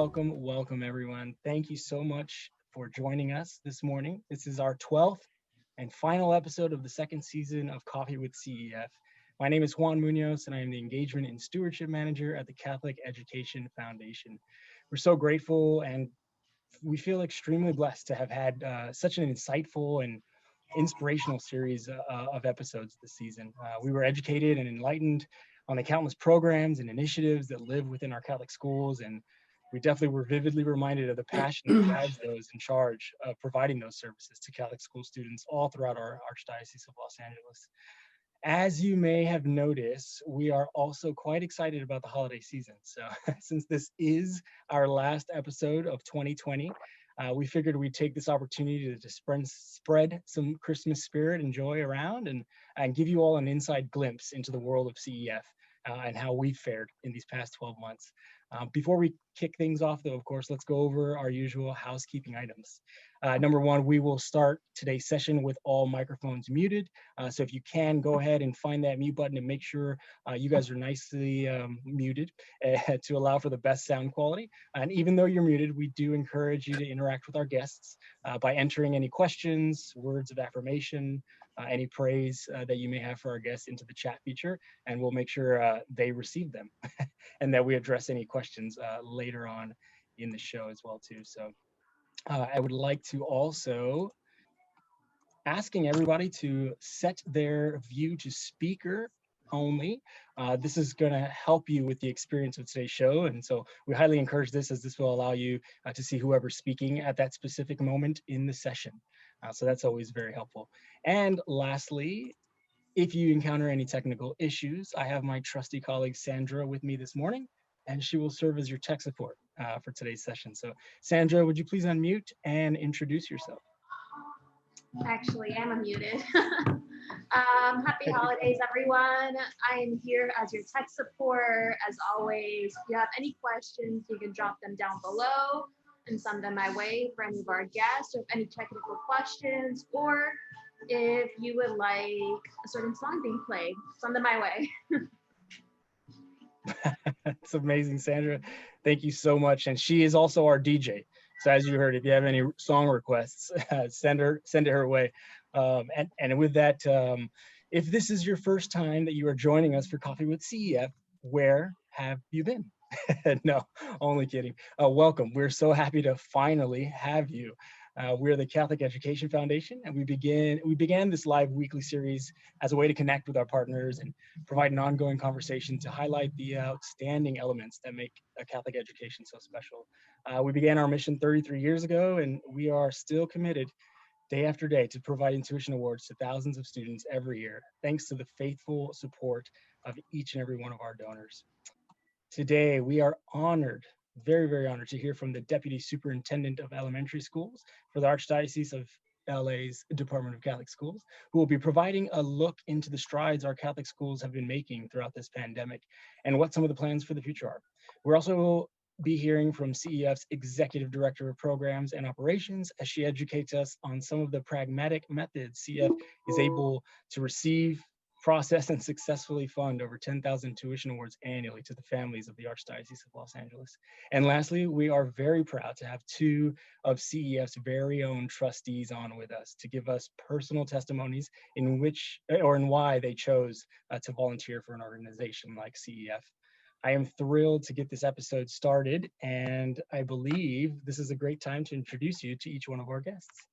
welcome everyone. Thank you so much for joining us this morning. This is our 12th and final episode of the second season of Coffee with CEF. My name is Juan Munoz, and I am the Engagement and Stewardship Manager at the Catholic Education Foundation. We're so grateful and we feel extremely blessed to have had such an insightful and inspirational series of episodes this season. We were educated and enlightened on the countless programs and initiatives that live within our Catholic schools, and we definitely were vividly reminded of the passion that drives those in charge of providing those services to Catholic school students all throughout our Archdiocese of Los Angeles. As you may have noticed, we are also quite excited about the holiday season. So since this is our last episode of 2020, we figured we'd take this opportunity to spread some Christmas spirit and joy around and give you all an inside glimpse into the world of CEF and how we've fared in these past 12 months. Before we kick things off, though, of course, let's go over our usual housekeeping items. Number one, we will start today's session with all microphones muted. So if you can, go ahead and find that mute button and make sure you guys are nicely muted to allow for the best sound quality. And even though you're muted, we do encourage you to interact with our guests by entering any questions, words of affirmation, any praise that you may have for our guests into the chat feature, and we'll make sure they receive them and that we address any questions later on in the show as well too. So I would like to also asking everybody to set their view to speaker only. This is going to help you with the experience of today's show, and so we highly encourage this, as this will allow you to see whoever's speaking at that specific moment in the session. So that's always very helpful. And lastly, if you encounter any technical issues, I have my trusty colleague Sandra with me this morning, and she will serve as your tech support for today's session. So Sandra, would you please unmute and introduce yourself? Actually, I'm unmuted. Happy holidays, everyone. I am here as your tech support. As always, if you have any questions, you can drop them down below and send them my way for any of our guests, or any technical questions, or if you would like a certain song being played, send them my way. That's amazing, Sandra. Thank you so much. And she is also our DJ. So as you heard, if you have any song requests, send it her way. And with that, if this is your first time that you are joining us for Coffee with CEF, where have you been? No, only kidding. Welcome. We're so happy to finally have you. We're the Catholic Education Foundation, and we began this live weekly series as a way to connect with our partners and provide an ongoing conversation to highlight the outstanding elements that make a Catholic education so special. We began our mission 33 years ago, and we are still committed day after day to providing tuition awards to thousands of students every year, thanks to the faithful support of each and every one of our donors. Today, we are honored, very, very honored to hear from the Deputy Superintendent of Elementary Schools for the Archdiocese of LA's Department of Catholic Schools, who will be providing a look into the strides our Catholic schools have been making throughout this pandemic and what some of the plans for the future are. We're also be hearing from CEF's Executive Director of Programs and Operations as she educates us on some of the pragmatic methods CEF is able to receive, process, and successfully fund over 10,000 tuition awards annually to the families of the Archdiocese of Los Angeles. And lastly, we are very proud to have two of CEF's very own trustees on with us to give us personal testimonies in why they chose to volunteer for an organization like CEF. I am thrilled to get this episode started, and I believe this is a great time to introduce you to each one of our guests.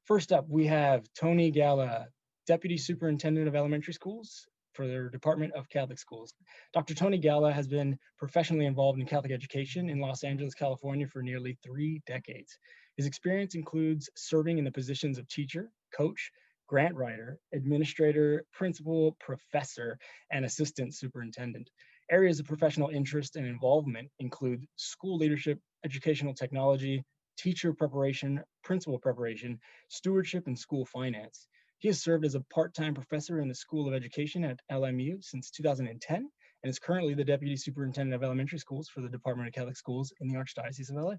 First up, we have Tony Galla, Deputy Superintendent of Elementary Schools for the Department of Catholic Schools. Dr. Tony Galla has been professionally involved in Catholic education in Los Angeles, California for nearly 3 decades. His experience includes serving in the positions of teacher, coach, grant writer, administrator, principal, professor, and assistant superintendent. Areas of professional interest and involvement include school leadership, educational technology, teacher preparation, principal preparation, stewardship, and school finance. He has served as a part-time professor in the School of Education at LMU since 2010 and is currently the Deputy Superintendent of Elementary Schools for the Department of Catholic Schools in the Archdiocese of LA.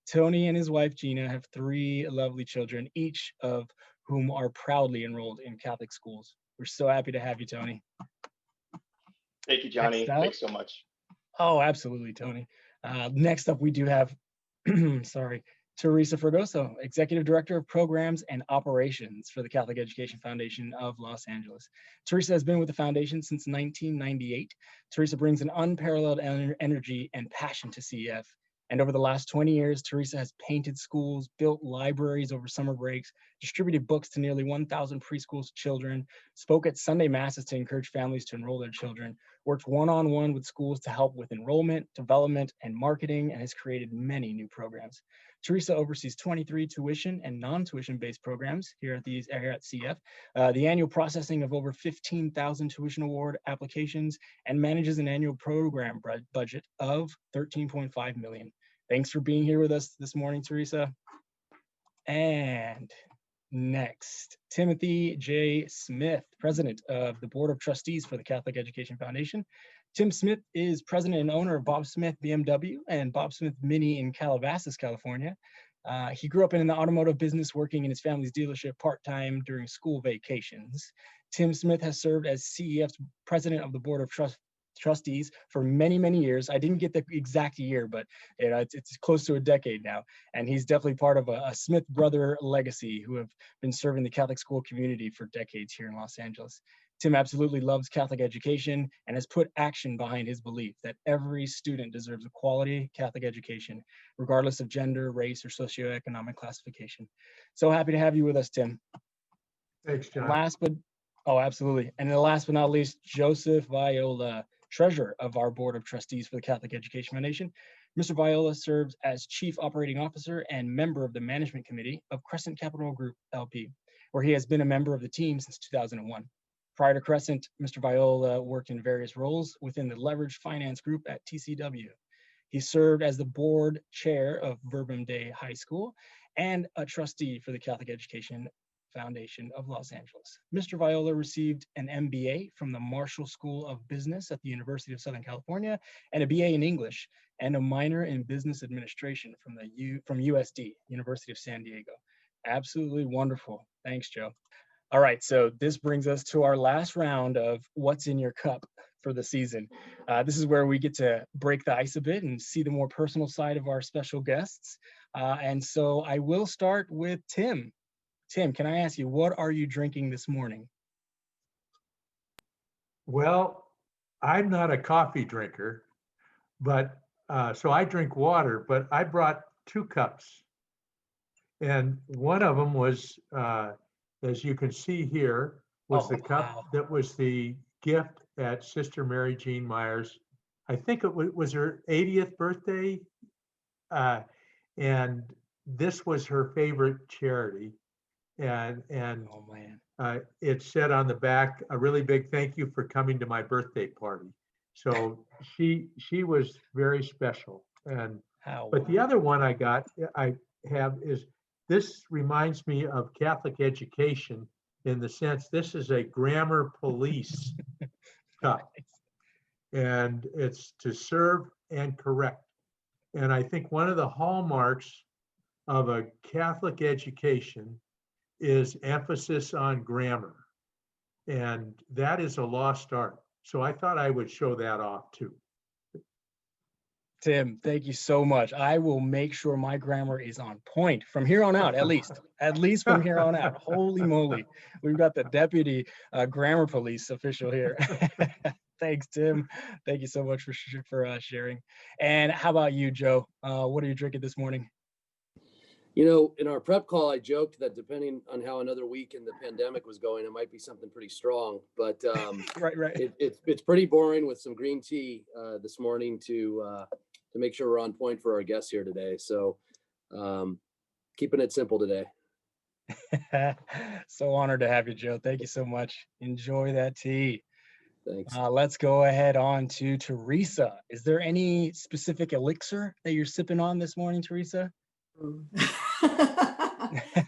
Tony and his wife, Gina, have 3 lovely children, each of whom are proudly enrolled in Catholic schools. We're so happy to have you, Tony. Thank you, Johnny. Thanks so much. Oh, absolutely, Tony. Next up, we do have, sorry, Theresa Fragoso, Executive Director of Programs and Operations for the Catholic Education Foundation of Los Angeles. Theresa has been with the foundation since 1998. Theresa brings an unparalleled energy and passion to CEF. And over the last 20 years, Theresa has painted schools, built libraries over summer breaks, distributed books to nearly 1,000 preschool children, spoke at Sunday masses to encourage families to enroll their children, worked one-on-one with schools to help with enrollment, development, and marketing, and has created many new programs. Theresa oversees 23 tuition and non-tuition based programs here at CEF, the annual processing of over 15,000 tuition award applications, and manages an annual program budget of $13.5 million. Thanks for being here with us this morning, Theresa. And next, Timothy J. Smith, President of the Board of Trustees for the Catholic Education Foundation. Tim Smith is president and owner of Bob Smith BMW and Bob Smith Mini in Calabasas, California. He grew up in the automotive business, working in his family's dealership part-time during school vacations. Tim Smith has served as CEF's president of the Board of Trustees for many, many years. I didn't get the exact year, but it's close to a decade now. And he's definitely part of a Smith brother legacy who have been serving the Catholic school community for decades here in Los Angeles. Tim absolutely loves Catholic education and has put action behind his belief that every student deserves a quality Catholic education, regardless of gender, race, or socioeconomic classification. So happy to have you with us, Tim. Thanks, John. Absolutely. And then last but not least, Joseph Viola, treasurer of our Board of Trustees for the Catholic Education Foundation. Mr. Viola serves as Chief Operating Officer and member of the Management Committee of Crescent Capital Group, LP, where he has been a member of the team since 2001. Prior to Crescent, Mr. Viola worked in various roles within the Leveraged Finance Group at TCW. He served as the board chair of Verbum Dei High School and a trustee for the Catholic Education Foundation of Los Angeles. Mr. Viola received an MBA from the Marshall School of Business at the University of Southern California and a BA in English and a minor in Business Administration from USD, University of San Diego. Absolutely wonderful. Thanks, Joe. All right, so this brings us to our last round of What's in Your Cup for the season. This is where we get to break the ice a bit and see the more personal side of our special guests. And so I will start with Tim. Tim, can I ask you, what are you drinking this morning? Well, I'm not a coffee drinker, but so I drink water, but I brought 2 cups. And one of them was, as you can see here, was the cup that was the gift at Sister Mary Jean Meyer's. I think it was her 80th birthday. And this was her favorite charity. And oh man, it said on the back, a really big thank you for coming to my birthday party. So she was very special. And but the other one I have is, this reminds me of Catholic education in the sense this is a grammar police cup, and it's to serve and correct. And I think one of the hallmarks of a Catholic education is emphasis on grammar. And that is a lost art. So I thought I would show that off too. Tim, thank you so much. I will make sure my grammar is on point from here on out, at least from here on out. Holy moly. We've got the deputy grammar police official here. Thanks, Tim. Thank you so much for sharing. And how about you, Joe? What are you drinking this morning? You know, in our prep call, I joked that depending on how another week in the pandemic was going, it might be something pretty strong. But right. It's pretty boring with some green tea this morning to make sure we're on point for our guests here today. So keeping it simple today. So honored to have you, Joe. Thank you so much. Enjoy that tea. Thanks. Let's go ahead on to Theresa. Is there any specific elixir that you're sipping on this morning, Theresa?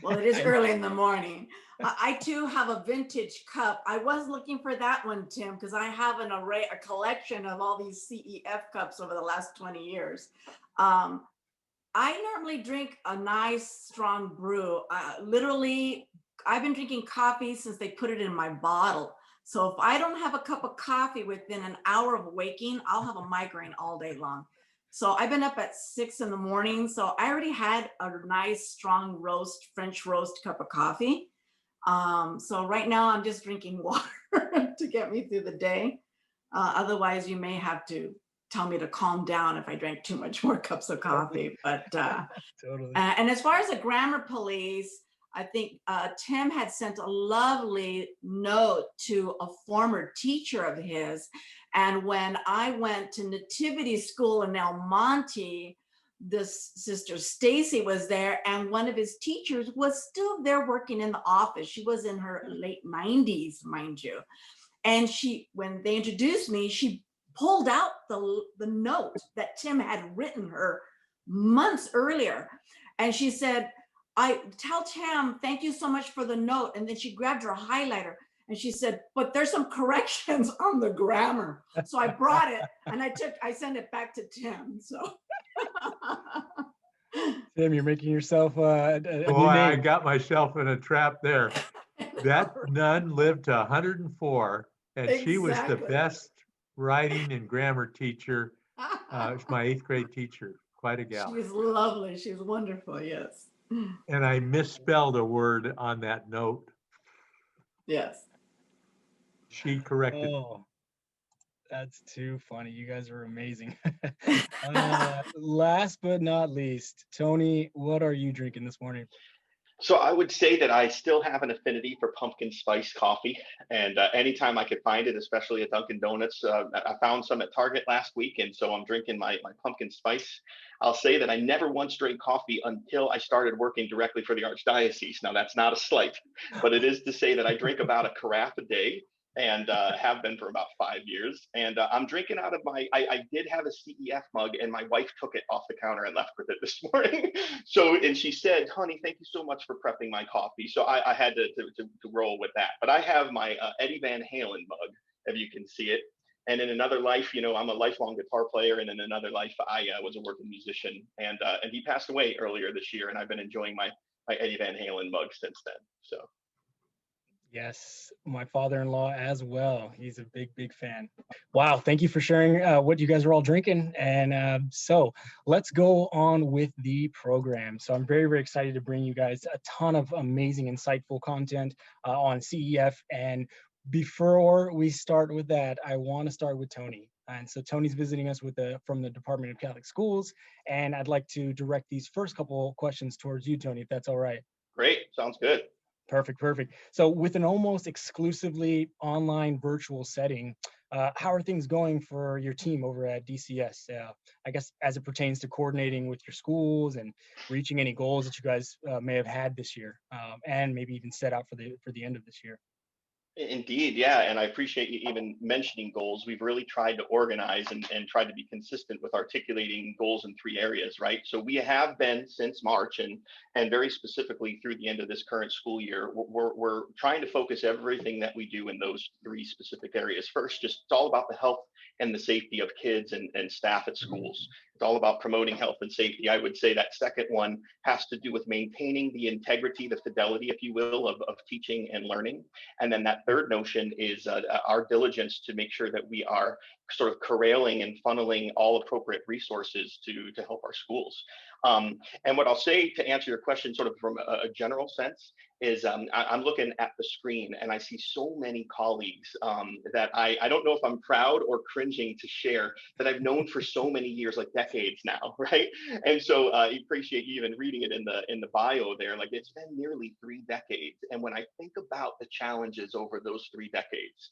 Well, it is early in the morning. I too have a vintage cup. I was looking for that one, Tim, because I have a collection of all these CEF cups over the last 20 years. I normally drink a nice strong brew. Literally, I've been drinking coffee since they put it in my bottle. So if I don't have a cup of coffee within an hour of waking, I'll have a migraine all day long. So I've been up at 6 in the morning. So I already had a nice strong roast, French roast cup of coffee. So right now I'm just drinking water to get me through the day. Otherwise, you may have to tell me to calm down if I drank too much more cups of coffee. But Totally. and as far as the grammar police, I think Tim had sent a lovely note to a former teacher of his. And when I went to Nativity School in El Monte, this sister Stacy was there, and one of his teachers was still there working in the office. She was in her late 90s, mind you. And when they introduced me, she pulled out the note that Tim had written her months earlier. And she said, I tell Tim, thank you so much for the note. And then she grabbed her highlighter and she said, but there's some corrections on the grammar. So I brought it and I sent it back to Tim. So Tim, you're making yourself a new Boy, I name. got myself in a trap there. That nun lived to 104, and she was the Exactly. best writing and grammar teacher. She's my 8th grade teacher, quite a gal. She was lovely. She was wonderful. Yes. And I misspelled a word on that note. Yes. She corrected. Oh, that's too funny. You guys are amazing. Last but not least, Tony, what are you drinking this morning? So I would say that I still have an affinity for pumpkin spice coffee, and anytime I could find it, especially at Dunkin' Donuts, I found some at Target last week, and so I'm drinking my pumpkin spice. I'll say that I never once drank coffee until I started working directly for the Archdiocese. Now that's not a slight, but it is to say that I drink about a carafe a day, and have been for about 5 years. And I'm drinking out of I did have a CEF mug, and my wife took it off the counter and left with it this morning. So, and she said, honey, thank you so much for prepping my coffee. So I had to roll with that. But I have my Eddie Van Halen mug, if you can see it. And in another life, I'm a lifelong guitar player. And in another life, I was a working musician. And he passed away earlier this year. And I've been enjoying my Eddie Van Halen mug since then. So. Yes, my father-in-law as well. He's a big fan. Wow, thank you for sharing what you guys are all drinking. And so let's go on with the program. So I'm very excited to bring you guys a ton of amazing, insightful content on CEF. And before we start with that, I want to start with Tony. And so Tony's visiting us from the Department of Catholic Schools. And I'd like to direct these first couple questions towards you, Tony, if that's all right. Great, sounds good. Perfect. So with an almost exclusively online virtual setting, how are things going for your team over at DCS? I guess as it pertains to coordinating with your schools and reaching any goals that you guys may have had this year, and maybe even set out for the end of this year. Indeed, yeah, and I appreciate you even mentioning goals. We've really tried to organize and tried to be consistent with articulating goals in 3 areas, right? So we have been since March and very specifically through the end of this current school year, we're trying to focus everything that we do in those 3 specific areas. First, just it's all about the health and the safety of kids and staff at schools. It's all about promoting health and safety. I would say that second one has to do with maintaining the integrity, the fidelity, if you will, of teaching and learning. And then that third notion is our diligence to make sure that we are sort of corralling and funneling all appropriate resources to help our schools. And what I'll say to answer your question sort of from a general sense is I'm looking at the screen and I see so many colleagues that I don't know if I'm proud or cringing to share that I've known for so many years, like decades now, right? And so I appreciate you even reading it in the bio there, like it's been nearly 3 decades. And when I think about the challenges over those 3 decades,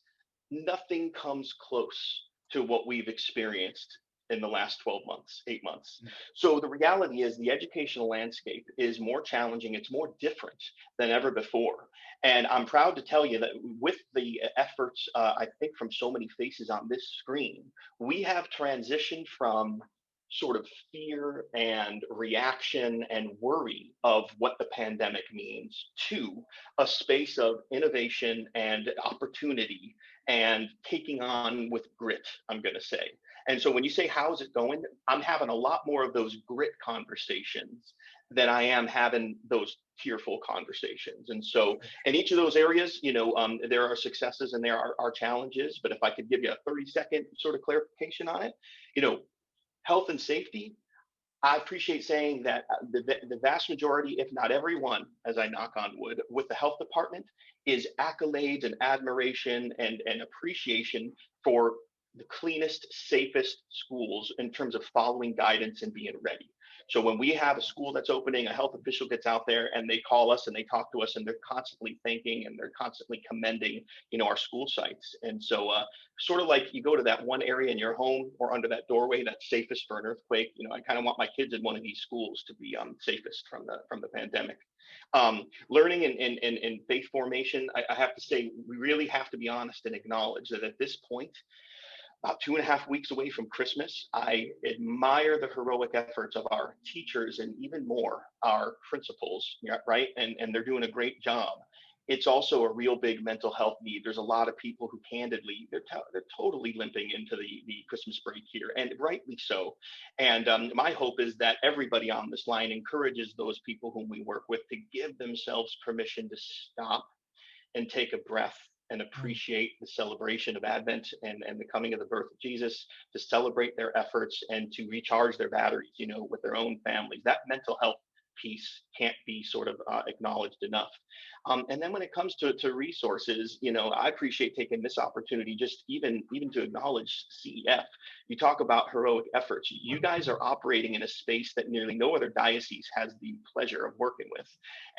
nothing comes close to what we've experienced in the last 12 months, 8 months. So the reality is the educational landscape is more challenging. It's more different than ever before. And I'm proud to tell you that with the efforts, I think from so many faces on this screen, we have transitioned from sort of fear and reaction and worry of what the pandemic means to a space of innovation and opportunity and taking on with grit, I'm going to say. And so when you say, how's it going? I'm having a lot more of those grit conversations than I am having those tearful conversations. And so in each of those areas, there are successes and there are challenges. But if I could give you a 30-second sort of clarification on it, Health and safety, I appreciate saying that the vast majority, if not everyone, as I knock on wood, with the health department is accolades and admiration and appreciation for the cleanest, safest schools in terms of following guidance and being ready. So when we have a school that's opening, a health official gets out there and they call us and they talk to us and they're constantly thanking and they're constantly commending, our school sites. And so sort of like you go to that one area in your home or under that doorway that's safest for an earthquake, I kind of want my kids in one of these schools to be safest from the pandemic. Learning and faith formation, I have to say, we really have to be honest and acknowledge that at this point, about 2.5 weeks away from Christmas, I admire the heroic efforts of our teachers and even more our principals, right? And they're doing a great job. It's also a real big mental health need. There's a lot of people who candidly, they're totally limping into the Christmas break here, and rightly so. And my hope is that everybody on this line encourages those people whom we work with to give themselves permission to stop and take a breath and appreciate the celebration of Advent and the coming of the birth of Jesus, to celebrate their efforts and to recharge their batteries, with their own families. That mental health piece can't be sort of acknowledged enough. And then when it comes to resources, I appreciate taking this opportunity just even to acknowledge CEF. You talk about heroic efforts. You guys are operating in a space that nearly no other diocese has the pleasure of working with.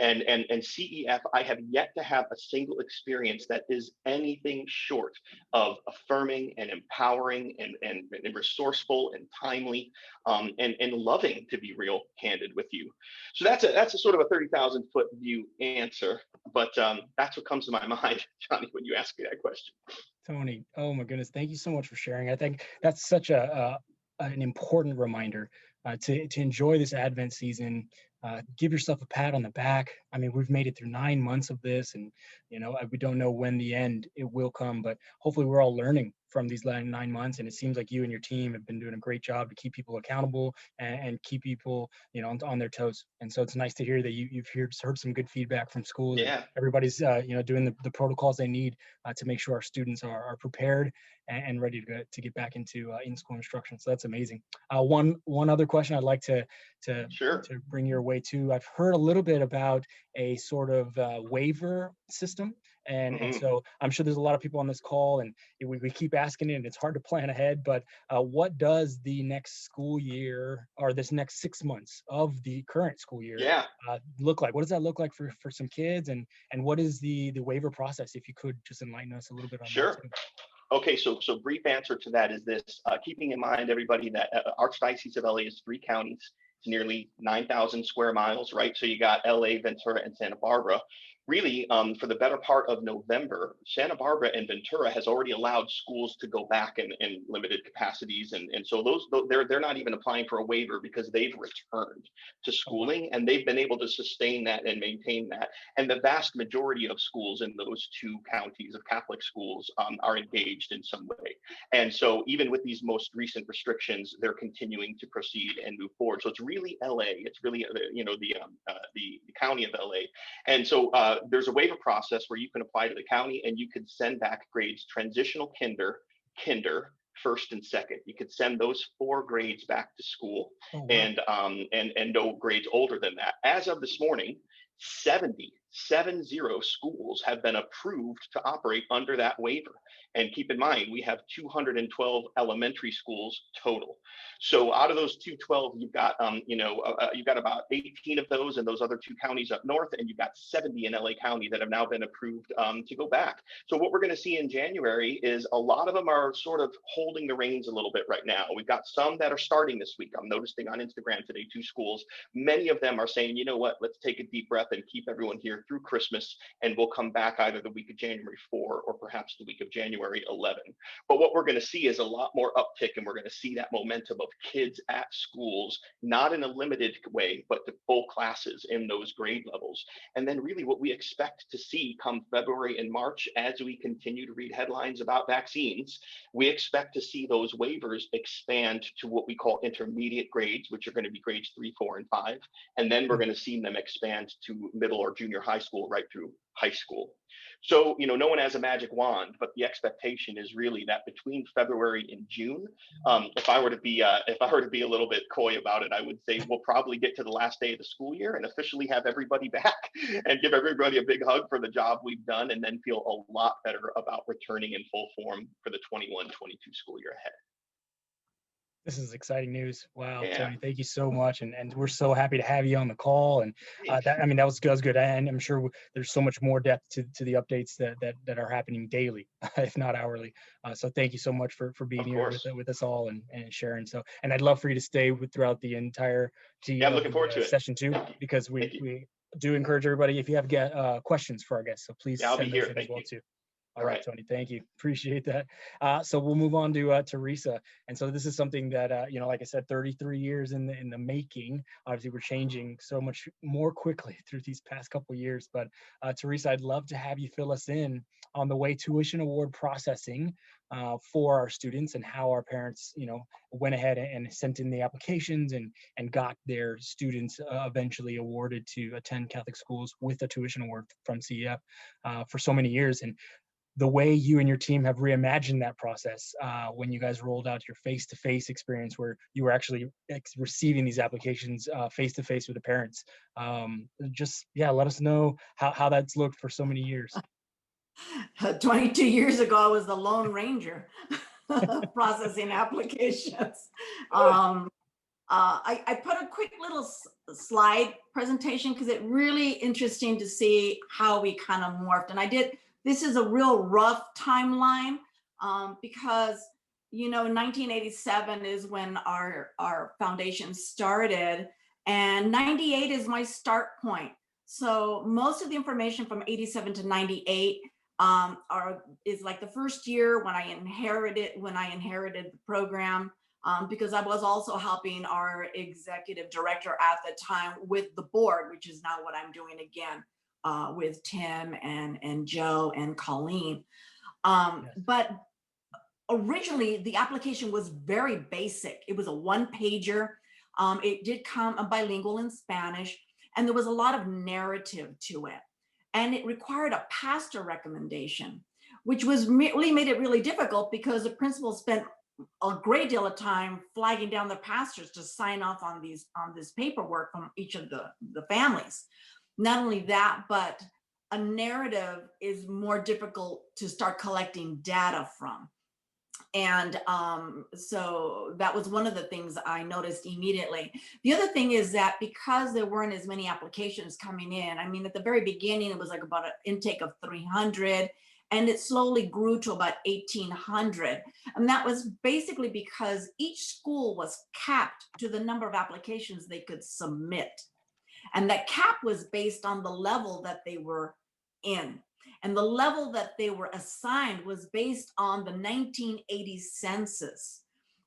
And CEF, I have yet to have a single experience that is anything short of affirming and empowering and resourceful and timely and loving, to be real candid with you. So that's a sort of a 30,000 foot view answer, but that's what comes to my mind, Johnny, when you ask me that question. Tony, oh my goodness, thank you so much for sharing. I think that's such an important reminder to enjoy this Advent season. Give yourself a pat on the back. I mean, we've made it through 9 months of this, and we don't know when the end it will come, but hopefully we're all learning from these 9 months. And it seems like you and your team have been doing a great job to keep people accountable and keep people, on their toes. And so it's nice to hear that you've heard some good feedback from schools. Yeah. Everybody's, doing the protocols they need to make sure our students are prepared and ready to get back into in-school instruction. So that's amazing. One other question I'd like to Sure. bring your way too. I've heard a little bit about a sort of waiver system. And so I'm sure there's a lot of people on this call, and we keep asking it, and it's hard to plan ahead, but what does the next school year or this next 6 months of the current school year look like? What does that look like for some kids, and what is the waiver process? If you could just enlighten us a little bit on Sure. that too. Okay, so brief answer to that is this, keeping in mind, everybody, that Archdiocese of LA is 3 counties. It's nearly 9,000 square miles, right? So you got LA, Ventura, and Santa Barbara. Really, for the better part of November, Santa Barbara and Ventura has already allowed schools to go back in limited capacities. And so they're not even applying for a waiver because they've returned to schooling, and they've been able to sustain that and maintain that. And the vast majority of schools in those 2 counties of Catholic schools are engaged in some way. And so even with these most recent restrictions, they're continuing to proceed and move forward. So it's really LA. It's really, the county of LA. And so there's a waiver process where you can apply to the county, and you could send back grades transitional kinder, first and second. You could send those 4 grades back to school. Oh, wow. And no grades older than that. As of this morning, 70 schools have been approved to operate under that waiver. And keep in mind, we have 212 elementary schools total. So out of those 212, you've got you've got about 18 of those in those other 2 counties up north, and you've got 70 in LA County that have now been approved to go back. So what we're going to see in January is a lot of them are sort of holding the reins a little bit right now. We've got some that are starting this week. I'm noticing on Instagram today 2 schools. Many of them are saying, you know what, let's take a deep breath and keep everyone here through Christmas, and we'll come back either the week of January 4 or perhaps the week of January 11. But what we're going to see is a lot more uptick, and we're going to see that momentum of kids at schools, not in a limited way, but to full classes in those grade levels. And then really what we expect to see come February and March, as we continue to read headlines about vaccines, we expect to see those waivers expand to what we call intermediate grades, which are going to be grades 3, 4, and 5. And then we're going to see them expand to through middle or junior high school, right through high school. So, no one has a magic wand, but the expectation is really that between February and June, if I were to be a little bit coy about it, I would say we'll probably get to the last day of the school year and officially have everybody back and give everybody a big hug for the job we've done, and then feel a lot better about returning in full form for the 21-22 school year ahead. This is exciting news. Wow, Yeah. Tony, thank you so much. And we're so happy to have you on the call. And that was good. And I'm sure there's so much more depth to the updates that are happening daily, if not hourly. So thank you so much for being here with us all and sharing. So, and I'd love for you to stay throughout the entire I'm looking forward to it. Session 2, because we do encourage everybody, if you have questions for our guests, so please I'll send be those here. in as well Thank you. too. All right, Tony, thank you. Appreciate that. So we'll move on to Theresa. And so this is something that, like I said, 33 years in the making. Obviously, we're changing so much more quickly through these past couple of years. But Theresa, I'd love to have you fill us in on the way tuition award processing for our students, and how our parents, went ahead and sent in the applications and got their students eventually awarded to attend Catholic schools with a tuition award from CEF for so many years. And the way you and your team have reimagined that process when you guys rolled out your face-to-face experience, where you were actually receiving these applications face-to-face with the parents. Let us know how that's looked for so many years. 22 years ago, I was the Lone Ranger processing applications. I put a quick little slide presentation because it's really interesting to see how we kind of morphed. And this is a real rough timeline because, 1987 is when our foundation started, and 98 is my start point. So most of the information from 87 to 98 is like the first year when I inherited the program, because I was also helping our executive director at the time with the board, which is now what I'm doing again. With Tim and Joe and Colleen. But originally the application was very basic. It was a one-pager. It did come bilingual in Spanish, and there was a lot of narrative to it. And it required a pastor recommendation, which really made it really difficult because the principal spent a great deal of time flagging down the pastors to sign off on this paperwork from each of the families. Not only that, but a narrative is more difficult to start collecting data from. And so that was one of the things I noticed immediately. The other thing is that because there weren't as many applications coming in, at the very beginning, it was like about an intake of 300, and it slowly grew to about 1,800. And that was basically because each school was capped to the number of applications they could submit. And that cap was based on the level that they were in. And the level that they were assigned was based on the 1980 census.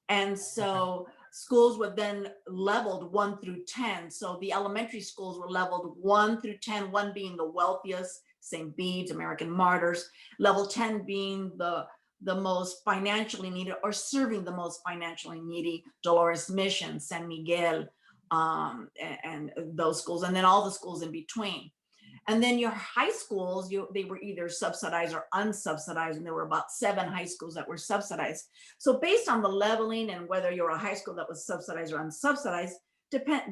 And so schools were then leveled 1 through 10. So the elementary schools were leveled 1 through 10, 1 being the wealthiest, St. Bede's, American Martyrs, level 10 being the most financially needed, or serving the most financially needy, Dolores Mission, San Miguel, and those schools, and then all the schools in between. And then your high schools, they were either subsidized or unsubsidized, and there were about 7 high schools that were subsidized. So based on the leveling and whether you're a high school that was subsidized or unsubsidized, the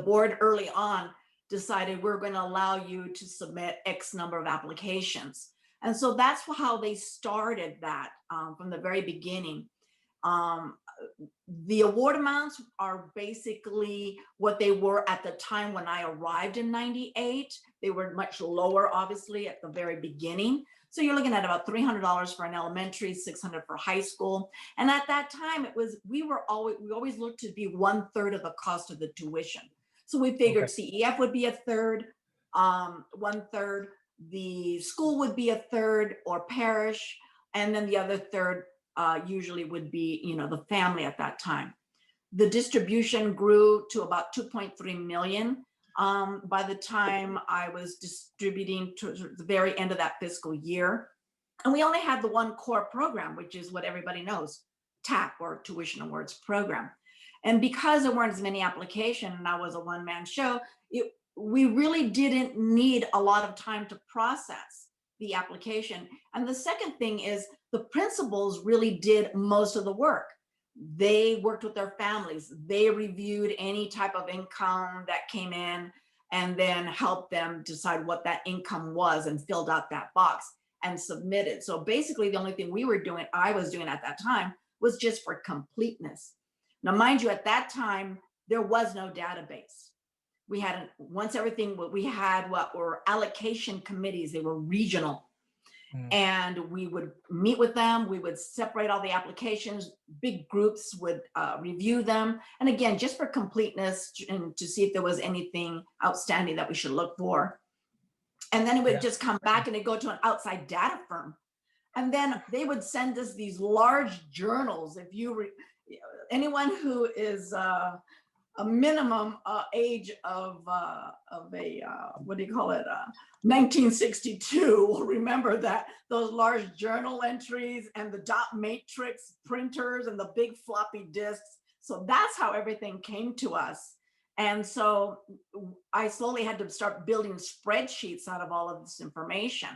board early on decided we're going to allow you to submit X number of applications. And so that's how they started that from the very beginning. The award amounts are basically what they were at the time when I arrived in 98. They were much lower, obviously, at the very beginning. So you're looking at about $300 for an elementary, $600 for high school. And at that time, we always looked to be 1/3 of the cost of the tuition. So we figured CEF would be 1/3, 1/3, the school would be 1/3 or parish, and then the other third usually would be, the family at that time. The distribution grew to about 2.3 million by the time I was distributing to the very end of that fiscal year. And we only had the one core program, which is what everybody knows, TAP, or Tuition Awards Program. And because there weren't as many applications and I was a one-man show, we really didn't need a lot of time to process the application. And the second thing is the principals really did most of the work. They worked with their families. They reviewed any type of income that came in and then helped them decide what that income was and filled out that box and submitted. So basically the only thing I was doing at that time was just for completeness. Now, mind you, at that time, there was no database. We had, we had what were allocation committees. They were regional. And we would meet with them. We would separate all the applications. Big groups would review them. And again, just for completeness and to see if there was anything outstanding that we should look for. And then it would just come back and it'd go to an outside data firm. And then they would send us these large journals. If anyone who is a minimum age of a, what do you call it, 1962 will remember that those large journal entries and the dot matrix printers and the big floppy disks. So that's how everything came to us. And so I slowly had to start building spreadsheets out of all of this information.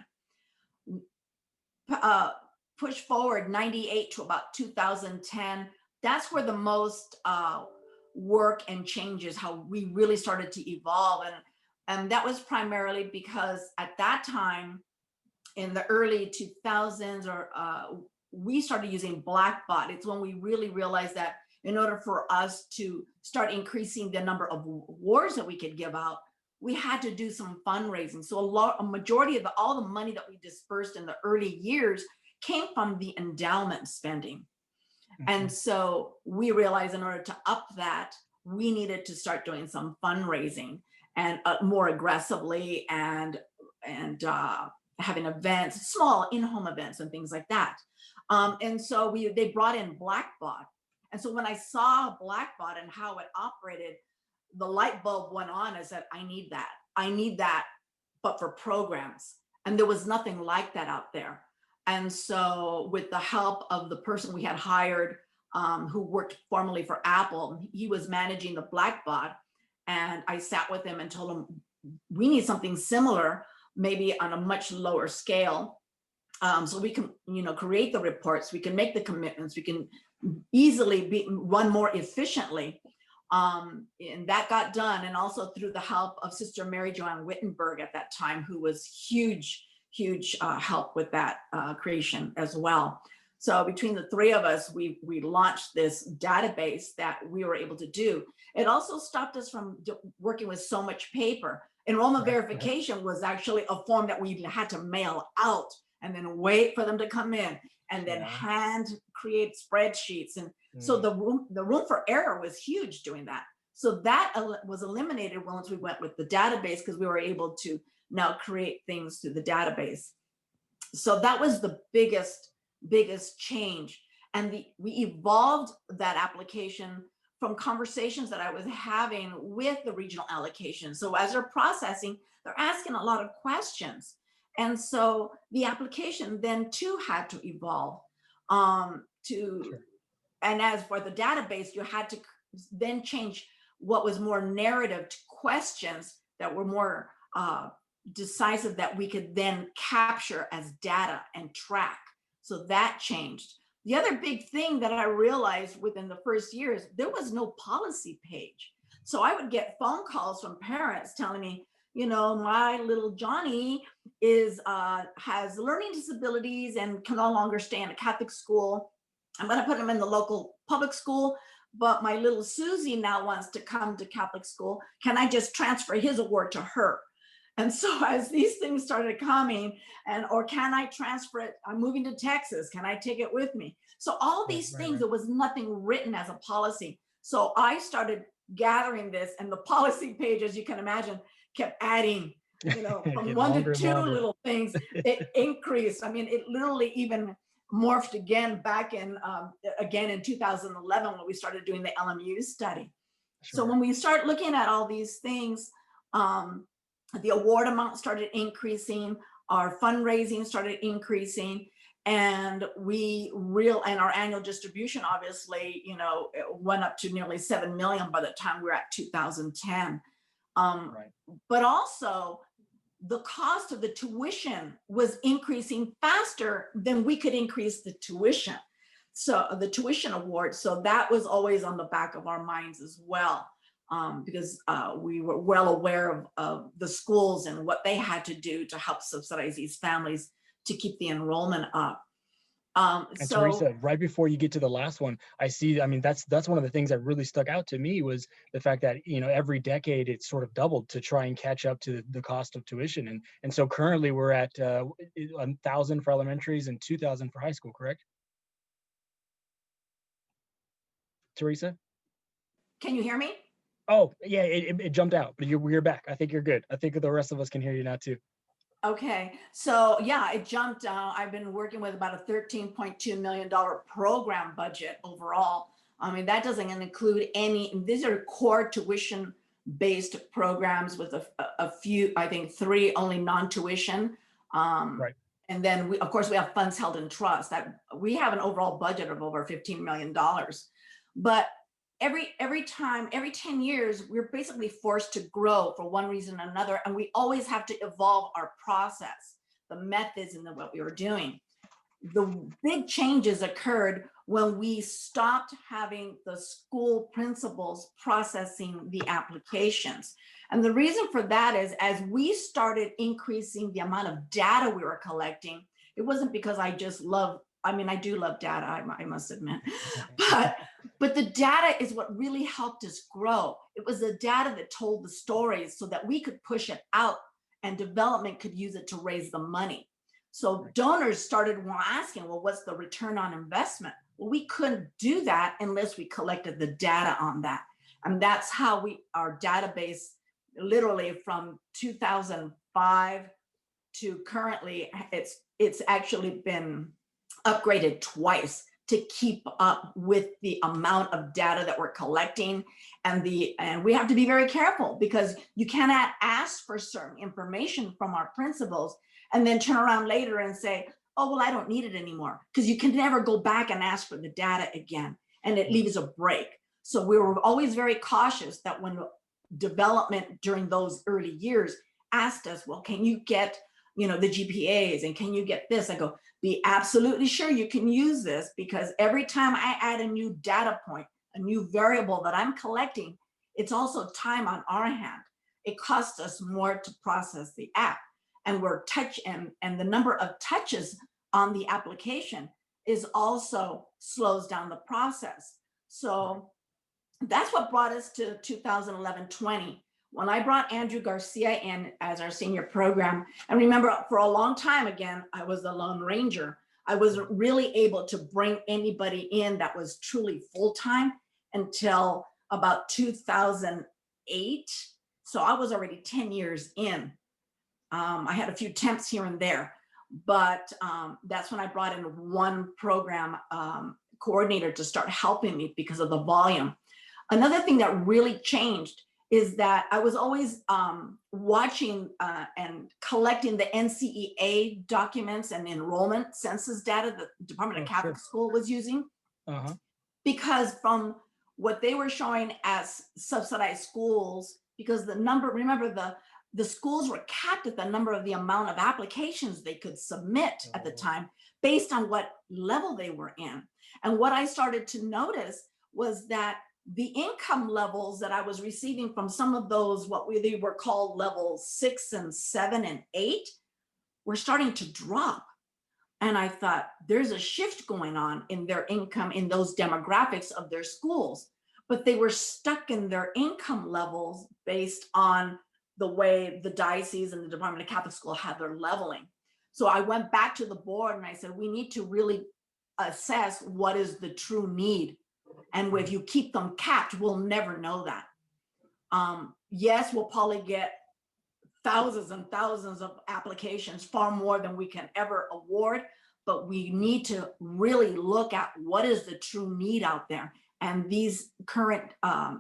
Push forward 98 to about 2010, that's where the most work and changes, how we really started to evolve. And that was primarily because at that time, in the early 2000s, we started using Blackbot. It's when we really realized that in order for us to start increasing the number of awards that we could give out, we had to do some fundraising. So a majority of all the money that we dispersed in the early years came from the endowment spending. And so we realized in order to up that, we needed to start doing some fundraising and more aggressively and having events, small in-home events and things like that. And so they brought in Blackbot. And so when I saw Blackbot and how it operated, the light bulb went on. I said, I need that, but for programs. And there was nothing like that out there. And so with the help of the person we had hired, who worked formerly for Apple, he was managing the Blackbot. And I sat with him and told him, we need something similar, maybe on a much lower scale. So we can, create the reports, we can make the commitments, we can easily run more efficiently. And that got done. And also through the help of Sister Mary Joanne Wittenberg at that time, who was huge help with that creation as well. So between the three of us, we launched this database that we were able to do. It also stopped us from working with so much paper. Enrollment verification was actually a form that we had to mail out and then wait for them to come in and then hand create spreadsheets. And so the room for error was huge doing that. So that was eliminated once we went with the database, because we were able to now create things through the database. So that was the biggest change. And we evolved that application from conversations that I was having with the regional allocation. So as they're processing, they're asking a lot of questions. And so the application then too had to evolve and as for the database, you had to then change what was more narrative to questions that were more decisive, that we could then capture as data and track. So that changed. The other big thing that I realized within the first years, there was no policy page. So I would get phone calls from parents telling me, my little Johnny has learning disabilities and can no longer stay in a Catholic school. I'm going to put him in the local public school, but my little Susie now wants to come to Catholic school. Can I just transfer his award to her? And so as these things started coming, or can I transfer it? I'm moving to Texas. Can I take it with me? So all these things, there was nothing written as a policy. So I started gathering this, and the policy page, as you can imagine, kept adding, from one to two little things. It increased. I mean, it literally even morphed again back in, in 2011 when we started doing the LMU study. So when we start looking at all these things, the award amount started increasing, our fundraising started increasing, and our annual distribution, obviously, it went up to nearly 7 million by the time we were at 2010. Right. But also the cost of the tuition was increasing faster than we could increase the tuition. So the tuition award. So that was always on the back of our minds as well, because we were well aware of the schools and what they had to do to help subsidize these families to keep the enrollment up. And So Theresa, right before you get to the last one, I see, I mean, that's one of the things that really stuck out to me was the fact that, you know, every decade it's sort of doubled to try and catch up to the cost of tuition. And so currently we're at 1,000 for elementaries and 2,000 for high school, correct? Theresa? can you hear me? Oh, yeah, it jumped out, but you're back. I think you're good. I think the rest of us can hear you now too. Okay, so yeah, it jumped. I've been working with about a $13.2 million program budget overall. I mean, that doesn't include any, these are core tuition based programs with a few, I think 3 only non-tuition. Right. And then we, of course, we have funds held in trust that we have an overall budget of over $15 million. But every time, every 10 years, we're basically forced to grow for one reason or another. And we always have to evolve our process, the methods and what we were doing. The big changes occurred when we stopped having the school principals processing the applications. And the reason for that is as we started increasing the amount of data we were collecting, it wasn't because I just love, I mean, I do love data, I must admit, but the data is what really helped us grow. It was the data that told the stories so that we could push it out and development could use it to raise the money. So donors started asking, well, what's the return on investment? Well, we couldn't do that unless we collected the data on that. And that's how our database, literally from 2005 to currently, it's actually been upgraded twice to keep up with the amount of data that we're collecting. And we have to be very careful because you cannot ask for certain information from our principals and then turn around later and say, oh, well, I don't need it anymore, because you can never go back and ask for the data again, and it leaves a break. So we were always very cautious that when development during those early years asked us, well, can you get, the GPAs and can you get this? I go, be absolutely sure you can use this, because every time I add a new data point, a new variable that I'm collecting, it's also time on our hand. It costs us more to process the app. And we're and the number of touches on the application is also slows down the process. So that's what brought us to 2011-20. When I brought Andrew Garcia in as our senior program, and remember for a long time, again, I was the Lone Ranger. I wasn't really able to bring anybody in that was truly full-time until about 2008. So I was already 10 years in. I had a few temps here and there, but that's when I brought in one program coordinator to start helping me because of the volume. Another thing that really changed is that I was always watching and collecting the NCEA documents and enrollment census data that the Department of Catholic School was using. Because from what they were showing as subsidized schools, because the number, remember the schools were capped at the number of the amount of applications they could submit at the time based on what level they were in. And what I started to notice was that the income levels that I was receiving from some of those, what they were called levels 6 and 7 and 8, were starting to drop. And I thought there's a shift going on in their income in those demographics of their schools, but they were stuck in their income levels based on the way the diocese and the Department of Catholic School had their leveling. So I went back to the board and I said, we need to really assess what is the true need. And if you keep them capped, we'll never know that. Yes, we'll probably get thousands and thousands of applications, far more than we can ever award, but we need to really look at what is the true need out there. And these current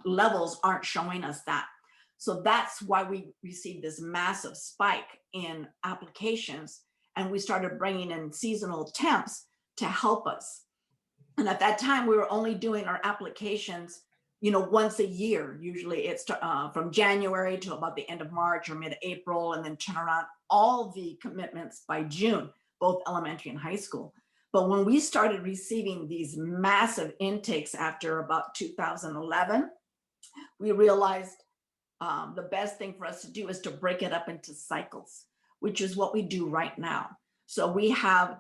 levels aren't showing us that. So that's why we received this massive spike in applications, and we started bringing in seasonal temps to help us. And at that time, we were only doing our applications once a year. Usually it's from January to about the end of March or mid-April, and then turn around all the commitments by June, both elementary and high school. But when we started receiving these massive intakes after about 2011, we realized the best thing for us to do is to break it up into cycles, which is what we do right now. So we have,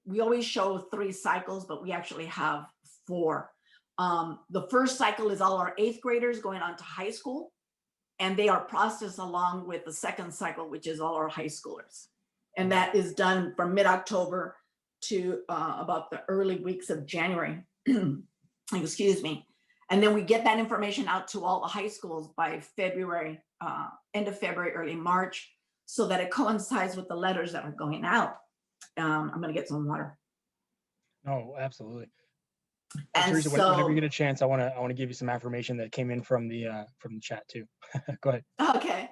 we always show 3 cycles, but we actually have 4. The first cycle is all our 8th graders going on to high school, and they are processed along with the second cycle, which is all our high schoolers. And that is done from mid-October to about the early weeks of January, excuse me. And then we get that information out to all the high schools by February, end of February, early March, so that it coincides with the letters that are going out. I'm gonna get some water. Oh, absolutely. And Theresa, so, whenever you get a chance, I want to give you some affirmation that came in from the chat too. Go ahead. okay.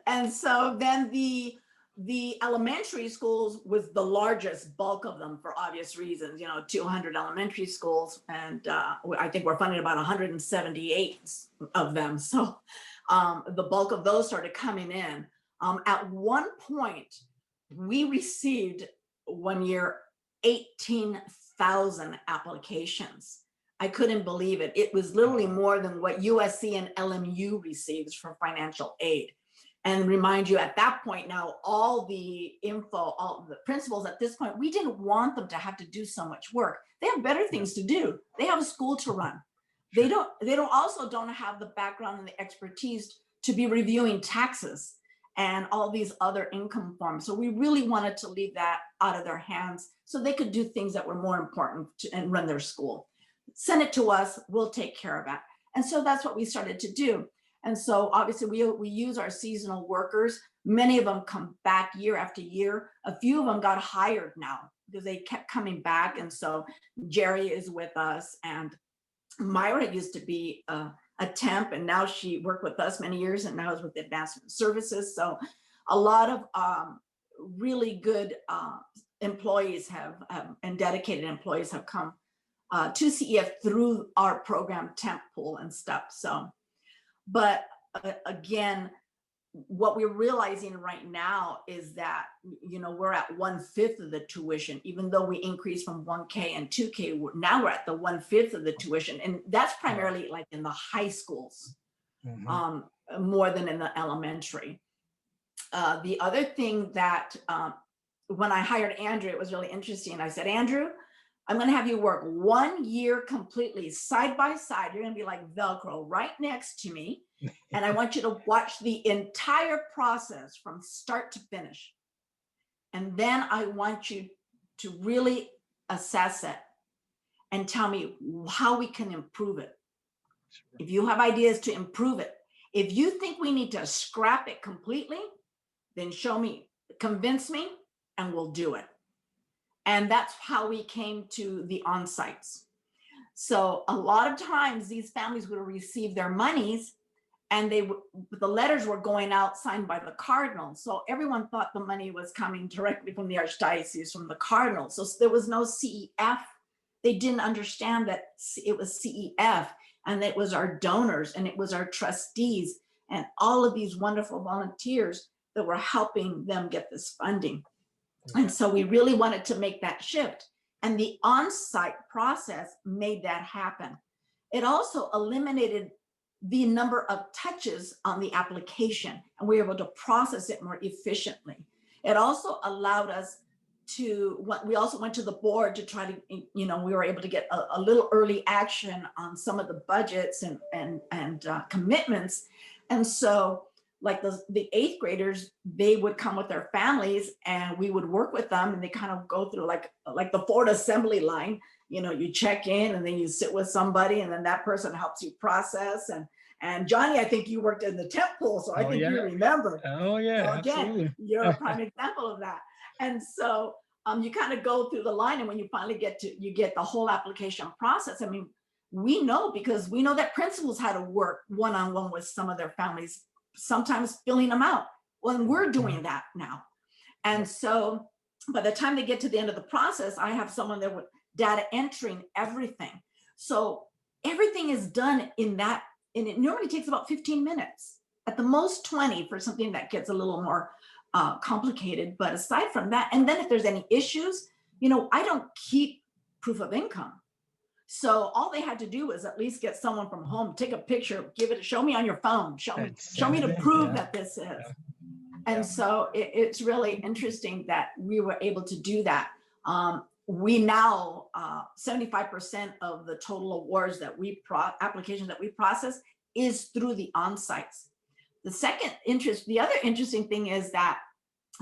And so then the elementary schools was the largest bulk of them for obvious reasons, 200 elementary schools. And I think we're funding about 178 of them. So the bulk of those started coming in. At one point, we received one year 18,000 applications. I couldn't believe it. It was literally more than what USC and LMU receives for financial aid. And remind you, at that point now, all the info, all the principals at this point, we didn't want them to have to do so much work. They have better things to do. They have a school to run. They don't have the background and the expertise to be reviewing taxes and all these other income forms. So we really wanted to leave that out of their hands so they could do things that were more important and run their school. Send it to us, we'll take care of it. And so that's what we started to do. And so obviously we use our seasonal workers. Many of them come back year after year. A few of them got hired now because they kept coming back. And so Jerry is with us, and Myra used to be a temp, and now she worked with us many years and now is with Advancement Services. So a lot of really good employees and dedicated employees have come to CEF through our program temp pool and stuff. So, but again, what we're realizing right now is that, we're at 1/5 of the tuition, even though we increased from 1K and 2K, now we're at the 1/5 of the tuition. And that's primarily like in the high schools, more than in the elementary. The other thing that when I hired Andrew, it was really interesting. I said, Andrew, I'm going to have you work 1 year completely side by side. You're going to be like Velcro right next to me. And I want you to watch the entire process from start to finish. And then I want you to really assess it and tell me how we can improve it. If you have ideas to improve it, if you think we need to scrap it completely, then show me, convince me, and we'll do it. And that's how we came to the on-sites. So a lot of times these families would receive their monies, and the letters were going out signed by the cardinal. So everyone thought the money was coming directly from the archdiocese, from the cardinal. So there was no CEF. They didn't understand that it was CEF, and it was our donors, and it was our trustees, and all of these wonderful volunteers that were helping them get this funding. And so we really wanted to make that shift. And the on-site process made that happen. It also eliminated the number of touches on the application, and we were able to process it more efficiently. It also allowed us to, we also went to the board to try to, we were able to get a little early action on some of the budgets and commitments. And so like the 8th graders, they would come with their families, and we would work with them, and they kind of go through like the Ford assembly line. You check in, and then you sit with somebody, and then that person helps you process. And Johnny, I think you worked in the temp pool, so I think you remember. Oh yeah, so again, absolutely. You're a prime example of that. And so you kind of go through the line, and when you finally get the whole application process. I mean, we know, because we know that principals had to work one-on-one with some of their families, sometimes filling them out. Well, we're doing that now. And so by the time they get to the end of the process, I have someone there with data entering everything. So everything is done in that, and it normally takes about 15 minutes, at the most 20 for something that gets a little more complicated. But aside from that, and then if there's any issues, I don't keep proof of income. So all they had to do was at least get someone from home, take a picture, show me on your phone, show me to prove that this is. Yeah. And so it's really interesting that we were able to do that. We now, 75% of the total awards that applications that we process is through the on-sites. The other interesting thing is that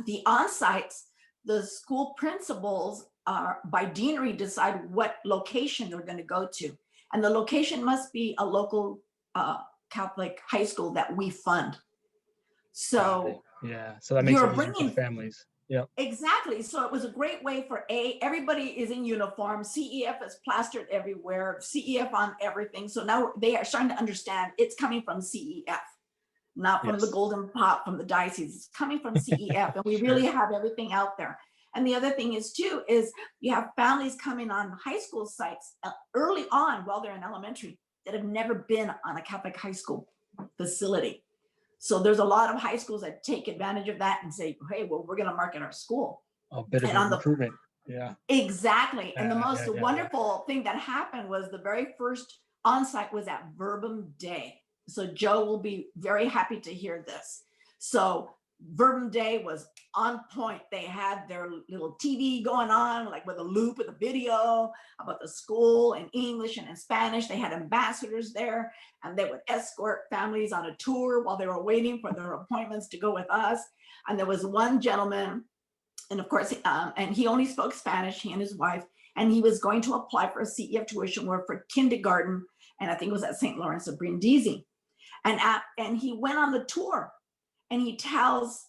the on-sites, the school principals by deanery decide what location they're going to go to. And the location must be a local Catholic high school that we fund. So yeah, so that makes it easier for families. Yeah, exactly. So it was a great way for everybody is in uniform. CEF is plastered everywhere, CEF on everything. So now they are starting to understand it's coming from CEF, not from the golden pot from the diocese. It's coming from CEF, and we really have everything out there. And the other thing is too, is you have families coming on high school sites early on while they're in elementary that have never been on a Catholic high school facility. So there's a lot of high schools that take advantage of that and say, hey, well, we're going to market our school. A bit of recruitment. Yeah. Exactly. And the most wonderful thing that happened was the very first on-site was at Verbum Day. So Joe will be very happy to hear this. So Verbum Day was on point. They had their little TV going on, like with a loop with a video about the school in English and in Spanish. They had ambassadors there, and they would escort families on a tour while they were waiting for their appointments to go with us. And there was one gentleman, and of course, and he only spoke Spanish, he and his wife, and he was going to apply for a CEF tuition award for kindergarten, and I think it was at St. Lawrence of Brindisi. And he went on the tour. And he tells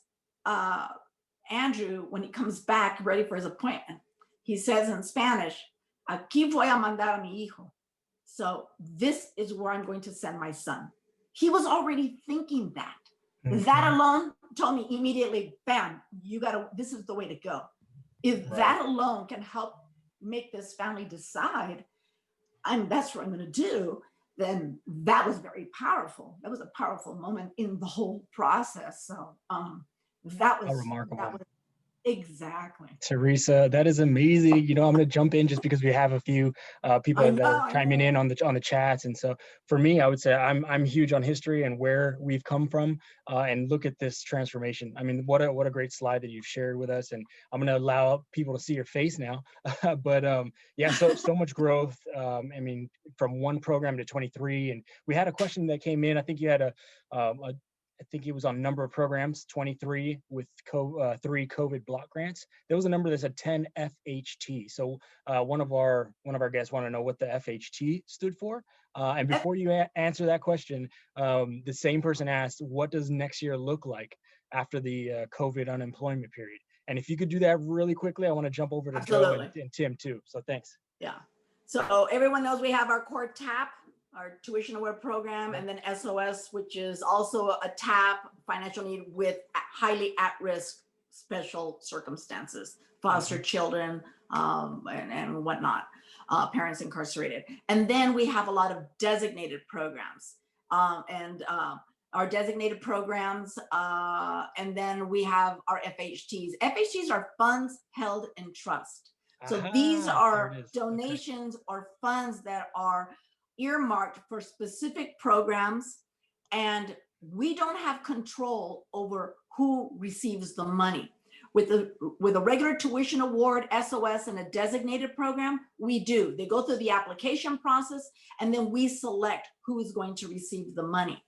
Andrew when he comes back ready for his appointment, he says in Spanish, "Aquí voy a mandar a mi hijo." So this is where I'm going to send my son. He was already thinking that. Mm-hmm. That alone told me immediately, bam, this is the way to go. If that alone can help make this family decide, that's what I'm going to do, then that was very powerful. That was a powerful moment in the whole process. So that was remarkable. Exactly. Theresa, that is amazing. I'm going to jump in just because we have a few people that are chiming in on the chats. And so for me, I would say I'm huge on history and where we've come from, and look at this transformation. I mean, what a great slide that you've shared with us. And I'm going to allow people to see your face now. But yeah, so much growth. I mean, from one program to 23. And we had a question that came in. I think you had I think it was on number of programs, 23 with 3 COVID block grants. There was a number that said 10 FHT. So one of our guests want to know what the FHT stood for. And before you answer that question, the same person asked, what does next year look like after the COVID unemployment period? And if you could do that really quickly, I want to jump over to Joe and Tim too. So thanks. Yeah. So everyone knows we have our core TAP, our tuition award program, and then SOS, which is also a TAP, financial need with highly at-risk special circumstances, foster children and whatnot, parents incarcerated. And then we have a lot of designated programs, our designated programs, and then we have our FHTs. FHTs are funds held in trust. So these are donations or funds that are earmarked for specific programs, and we don't have control over who receives the money. With a regular tuition award, SOS, and a designated program, we do. They go through the application process, and then we select who is going to receive the money.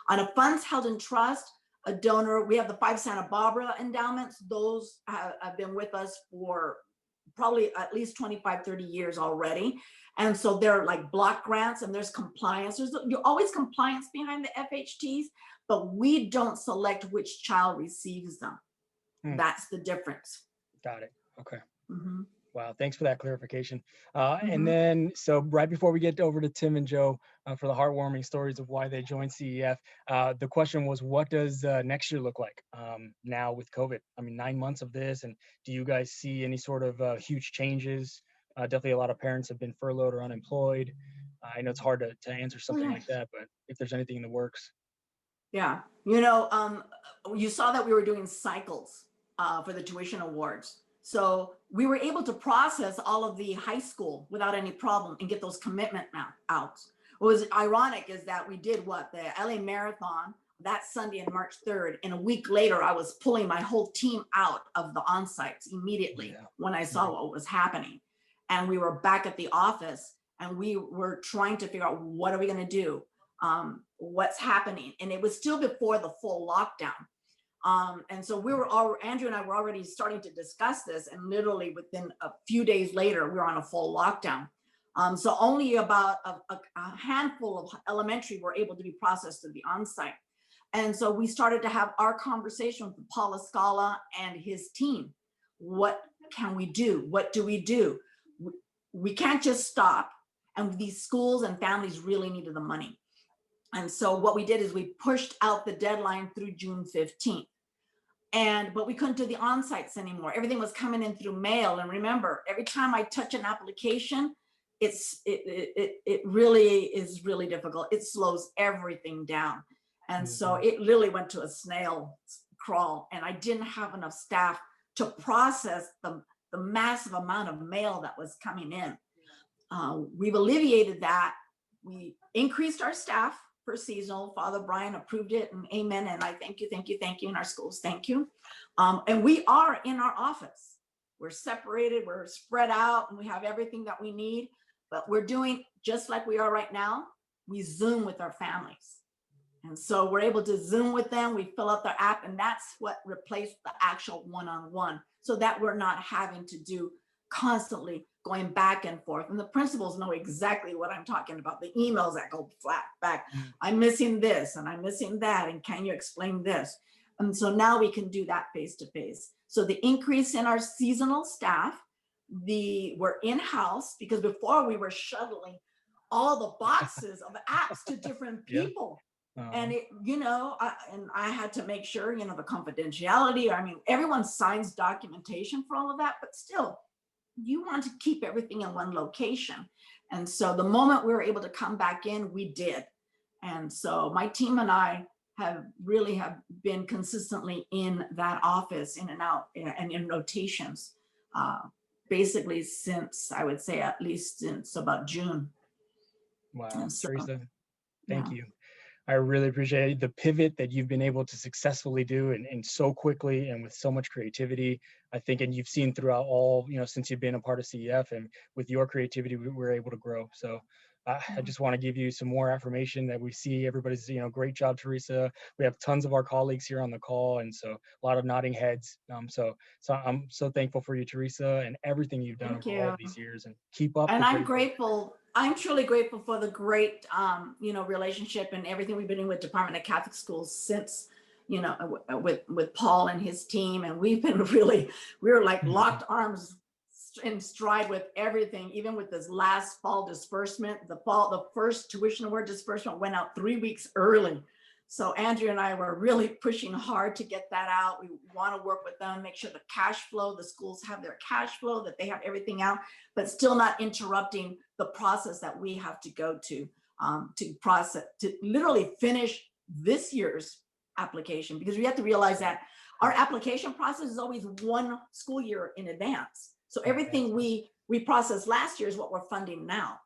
On a funds held in trust, a donor, we have the 5 Santa Barbara endowments. Those have been with us for probably at least 25, 30 years already. And so they're like block grants, and there's compliance. There's always compliance behind the FHTs, but we don't select which child receives them. That's the difference. Got it. Okay. Mm-hmm. Wow. Thanks for that clarification. And then, so right before we get over to Tim and Joe for the heartwarming stories of why they joined CEF, the question was, what does next year look like now with COVID? I mean, 9 months of this, and do you guys see any sort of huge changes? Definitely a lot of parents have been furloughed or unemployed. I know it's hard to answer something like that, but if there's anything in the works. Yeah, you saw that we were doing cycles for the tuition awards. So we were able to process all of the high school without any problem and get those commitment out. What was ironic is that we did the LA Marathon that Sunday on March 3rd. And a week later, I was pulling my whole team out of the on-sites immediately when I saw what was happening. And we were back at the office and we were trying to figure out, what are we going to do? What's happening? And it was still before the full lockdown. And so Andrew and I were already starting to discuss this, and literally within a few days later, we were on a full lockdown. So only about a handful of elementary were able to be processed to the on-site. And so we started to have our conversation with Paula Scala and his team. What can we do? What do we do? We can't just stop. And these schools and families really needed the money. And so what we did is we pushed out the deadline through June 15th. But we couldn't do the on-sites anymore. Everything was coming in through mail. And remember, every time I touch an application, it really is really difficult. It slows everything down. And so it really went to a snail crawl. And I didn't have enough staff to process the massive amount of mail that was coming in. We've alleviated that. We increased our staff for seasonal. Father Brian approved it, and amen. And I thank you in our schools. Thank you. And we are in our office. We're separated, we're spread out, and we have everything that we need. But we're doing just like we are right now. We Zoom with our families. And so we're able to Zoom with them. We fill out their app, and that's what replaced the actual one-on-one, so that we're not having to do constantly going back and forth. And the principals know exactly what I'm talking about. The emails that go flat back. I'm missing this and I'm missing that. And can you explain this? And so now we can do that face to face. So the increase in our seasonal staff, we're in-house, because before we were shuttling all the boxes of apps to different people. And I had to make sure, the confidentiality. I mean, everyone signs documentation for all of that, but still, you want to keep everything in one location. And so the moment we were able to come back in, we did. And so my team and I have been consistently in that office, in and out, and in rotations, basically since, I would say, at least since about June. Wow, so, Theresa, thank you. I really appreciate the pivot that you've been able to successfully do and so quickly and with so much creativity. I think, and you've seen throughout all, since you've been a part of CEF, and with your creativity, we're able to grow. So I just want to give you some more affirmation that we see everybody's, great job, Theresa. We have tons of our colleagues here on the call, and so a lot of nodding heads. So I'm so thankful for you, Theresa, and everything you've done over all of these years, and keep up. And I'm grateful. I'm truly grateful for the great, relationship and everything we've been doing with Department of Catholic Schools since, with Paul and his team. And we've been we're like locked arms in stride with everything, even with this last fall disbursement. The first tuition award disbursement went out 3 weeks early. So Andrew and I were really pushing hard to get that out. We want to work with them, make sure the cash flow, the schools have their cash flow, that they have everything out, but still not interrupting the process that we have to go to process, to literally finish this year's application. Because we have to realize that our application process is always one school year in advance. So everything we processed last year is what we're funding now.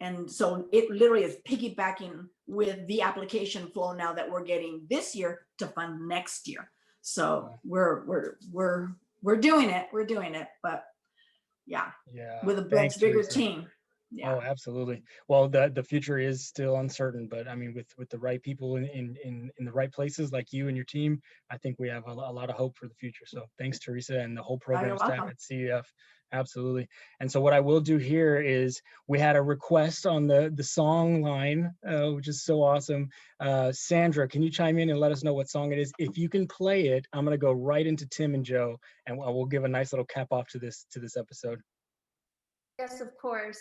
And so it literally is piggybacking with the application flow now that we're getting this year to fund next year. So we're doing it. We're doing it. But with a bigger Theresa. team. Yeah. Oh, absolutely. Well, the future is still uncertain, but I mean, with the right people in the right places, like you and your team, I think we have a lot of hope for the future. So thanks, Theresa, and the whole program staff at CEF. Absolutely. And so what I will do here is, we had a request on the song line, which is so awesome. Sandra, can you chime in and let us know what song it is? If you can play it, I'm going to go right into Tim and Joe, and we'll give a nice little cap off to this episode. Yes, of course.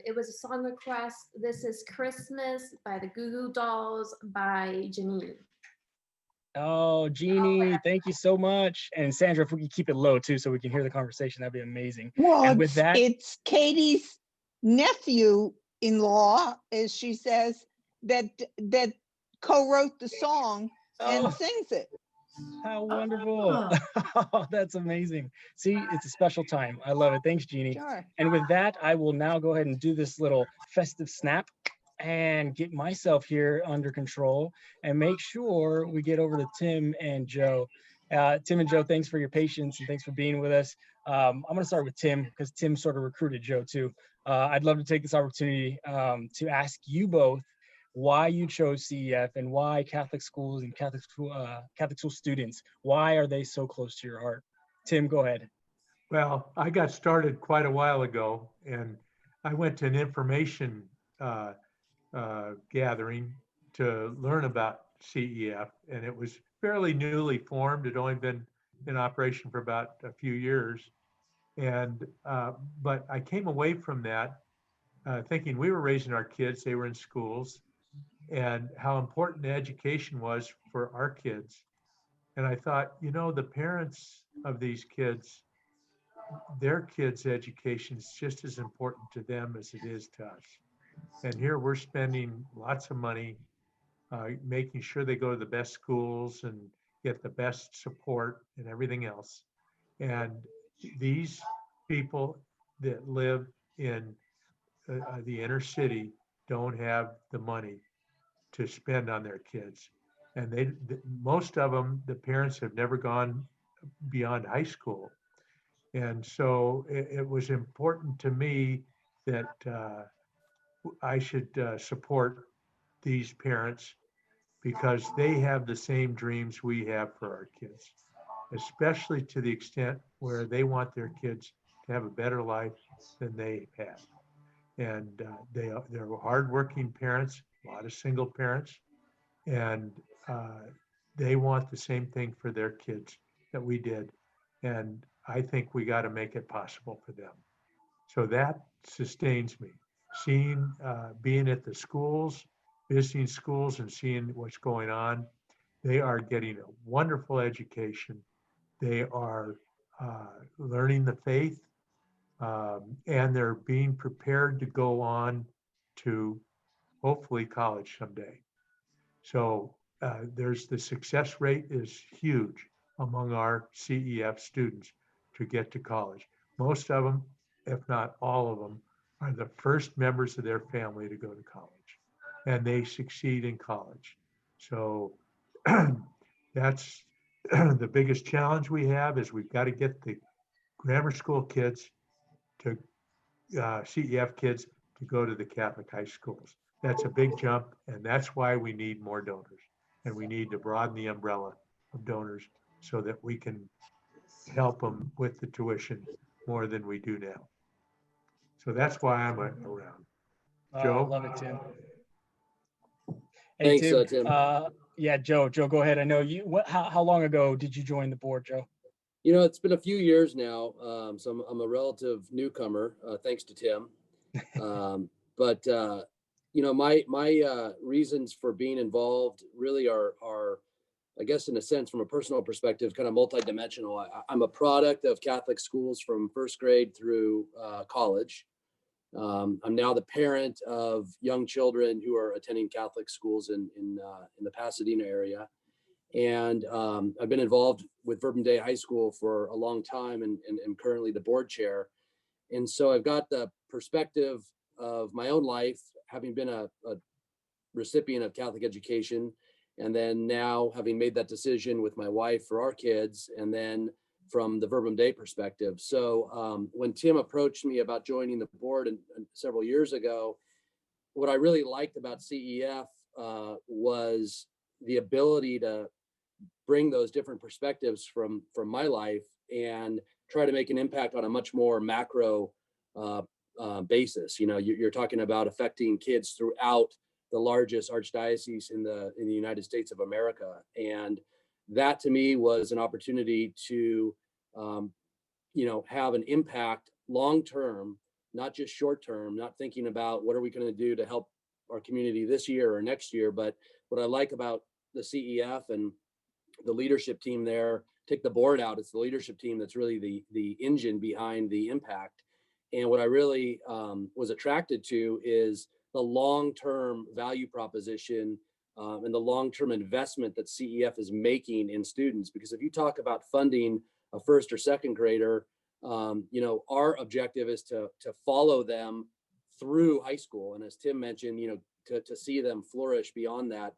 It was a song request. This is Christmas by the Goo Goo Dolls by Janine. Oh, Jeannie, thank you so much. And Sandra, if we can keep it low too, so we can hear the conversation, that'd be amazing. Well, and with that, it's Katie's nephew in-law, as she says, that co-wrote the song and sings it. How wonderful. Oh. Oh, that's amazing. See, it's a special time. I love it. Thanks, Jeannie. Sure. And with that, I will now go ahead and do this little festive snap and get myself here under control and make sure we get over to Tim and Joe. Tim and Joe, thanks for your patience and thanks for being with us. I'm going to start with Tim because Tim sort of recruited Joe too. I'd love to take this opportunity to ask you both why you chose CEF and why Catholic schools and Catholic school students, why are they so close to your heart? Tim, go ahead. Well, I got started quite a while ago, and I went to an information gathering to learn about CEF, and it was fairly newly formed. It had only been in operation for about a few years, and but I came away from that thinking we were raising our kids, they were in schools, and how important education was for our kids. And I thought, you know, the parents of these kids, their kids' education is just as important to them as it is to us. And here we're spending lots of money making sure they go to the best schools and get the best support and everything else. And these people that live in the inner city don't have the money to spend on their kids. And most of them, the parents have never gone beyond high school. And so it was important to me that I should support these parents because they have the same dreams we have for our kids, especially to the extent where they want their kids to have a better life than they've had. And they're hardworking parents, a lot of single parents, and they want the same thing for their kids that we did. And I think we got to make it possible for them. So that sustains me. Being at the schools, visiting schools and seeing what's going on, they are getting a wonderful education. They are learning the faith, and they're being prepared to go on to hopefully college someday. So there's the success rate is huge among our CEF students to get to college. Most of them, if not all of them, are the first members of their family to go to college, and they succeed in college. So that's the biggest challenge we have is we've got to get the grammar school kids to CEF kids to go to the Catholic high schools. That's a big jump, and that's why we need more donors. And we need to broaden the umbrella of donors so that we can help them with the tuition more than we do now. So that's why I'm around. Joe? Love it, Tim. Hey, Thanks, Tim. Yeah, Joe, go ahead. I know you, how long ago did you join the board, Joe? You know, it's been a few years now, so I'm a relative newcomer, thanks to Tim. But you know, my reasons for being involved really are, I guess, in a sense, from a personal perspective, kind of multidimensional. I'm a product of Catholic schools from first grade through college. I'm now the parent of young children who are attending Catholic schools in the Pasadena area. And I've been involved with Verbum Dei High School for a long time and currently the board chair. And so I've got the perspective of my own life, having been a recipient of Catholic education, and then now having made that decision with my wife for our kids, and then from the Verbum Dei perspective. So when Tim approached me about joining the board several years ago, what I really liked about CEF was the ability to bring those different perspectives from my life and try to make an impact on a much more macro basis. You know, you're talking about affecting kids throughout the largest archdiocese in the United States of America, and that to me was an opportunity to, you know, have an impact long term, not just short term. Not thinking about what are we going to do to help our community this year or next year, but what I like about the CEF and the leadership team there, take the board out, it's the leadership team that's really the engine behind the impact. And what I really was attracted to is the long-term value proposition and the long-term investment that CEF is making in students. Because if you talk about funding a first or second grader, our objective is to follow them through high school. And as Tim mentioned, to see them flourish beyond that,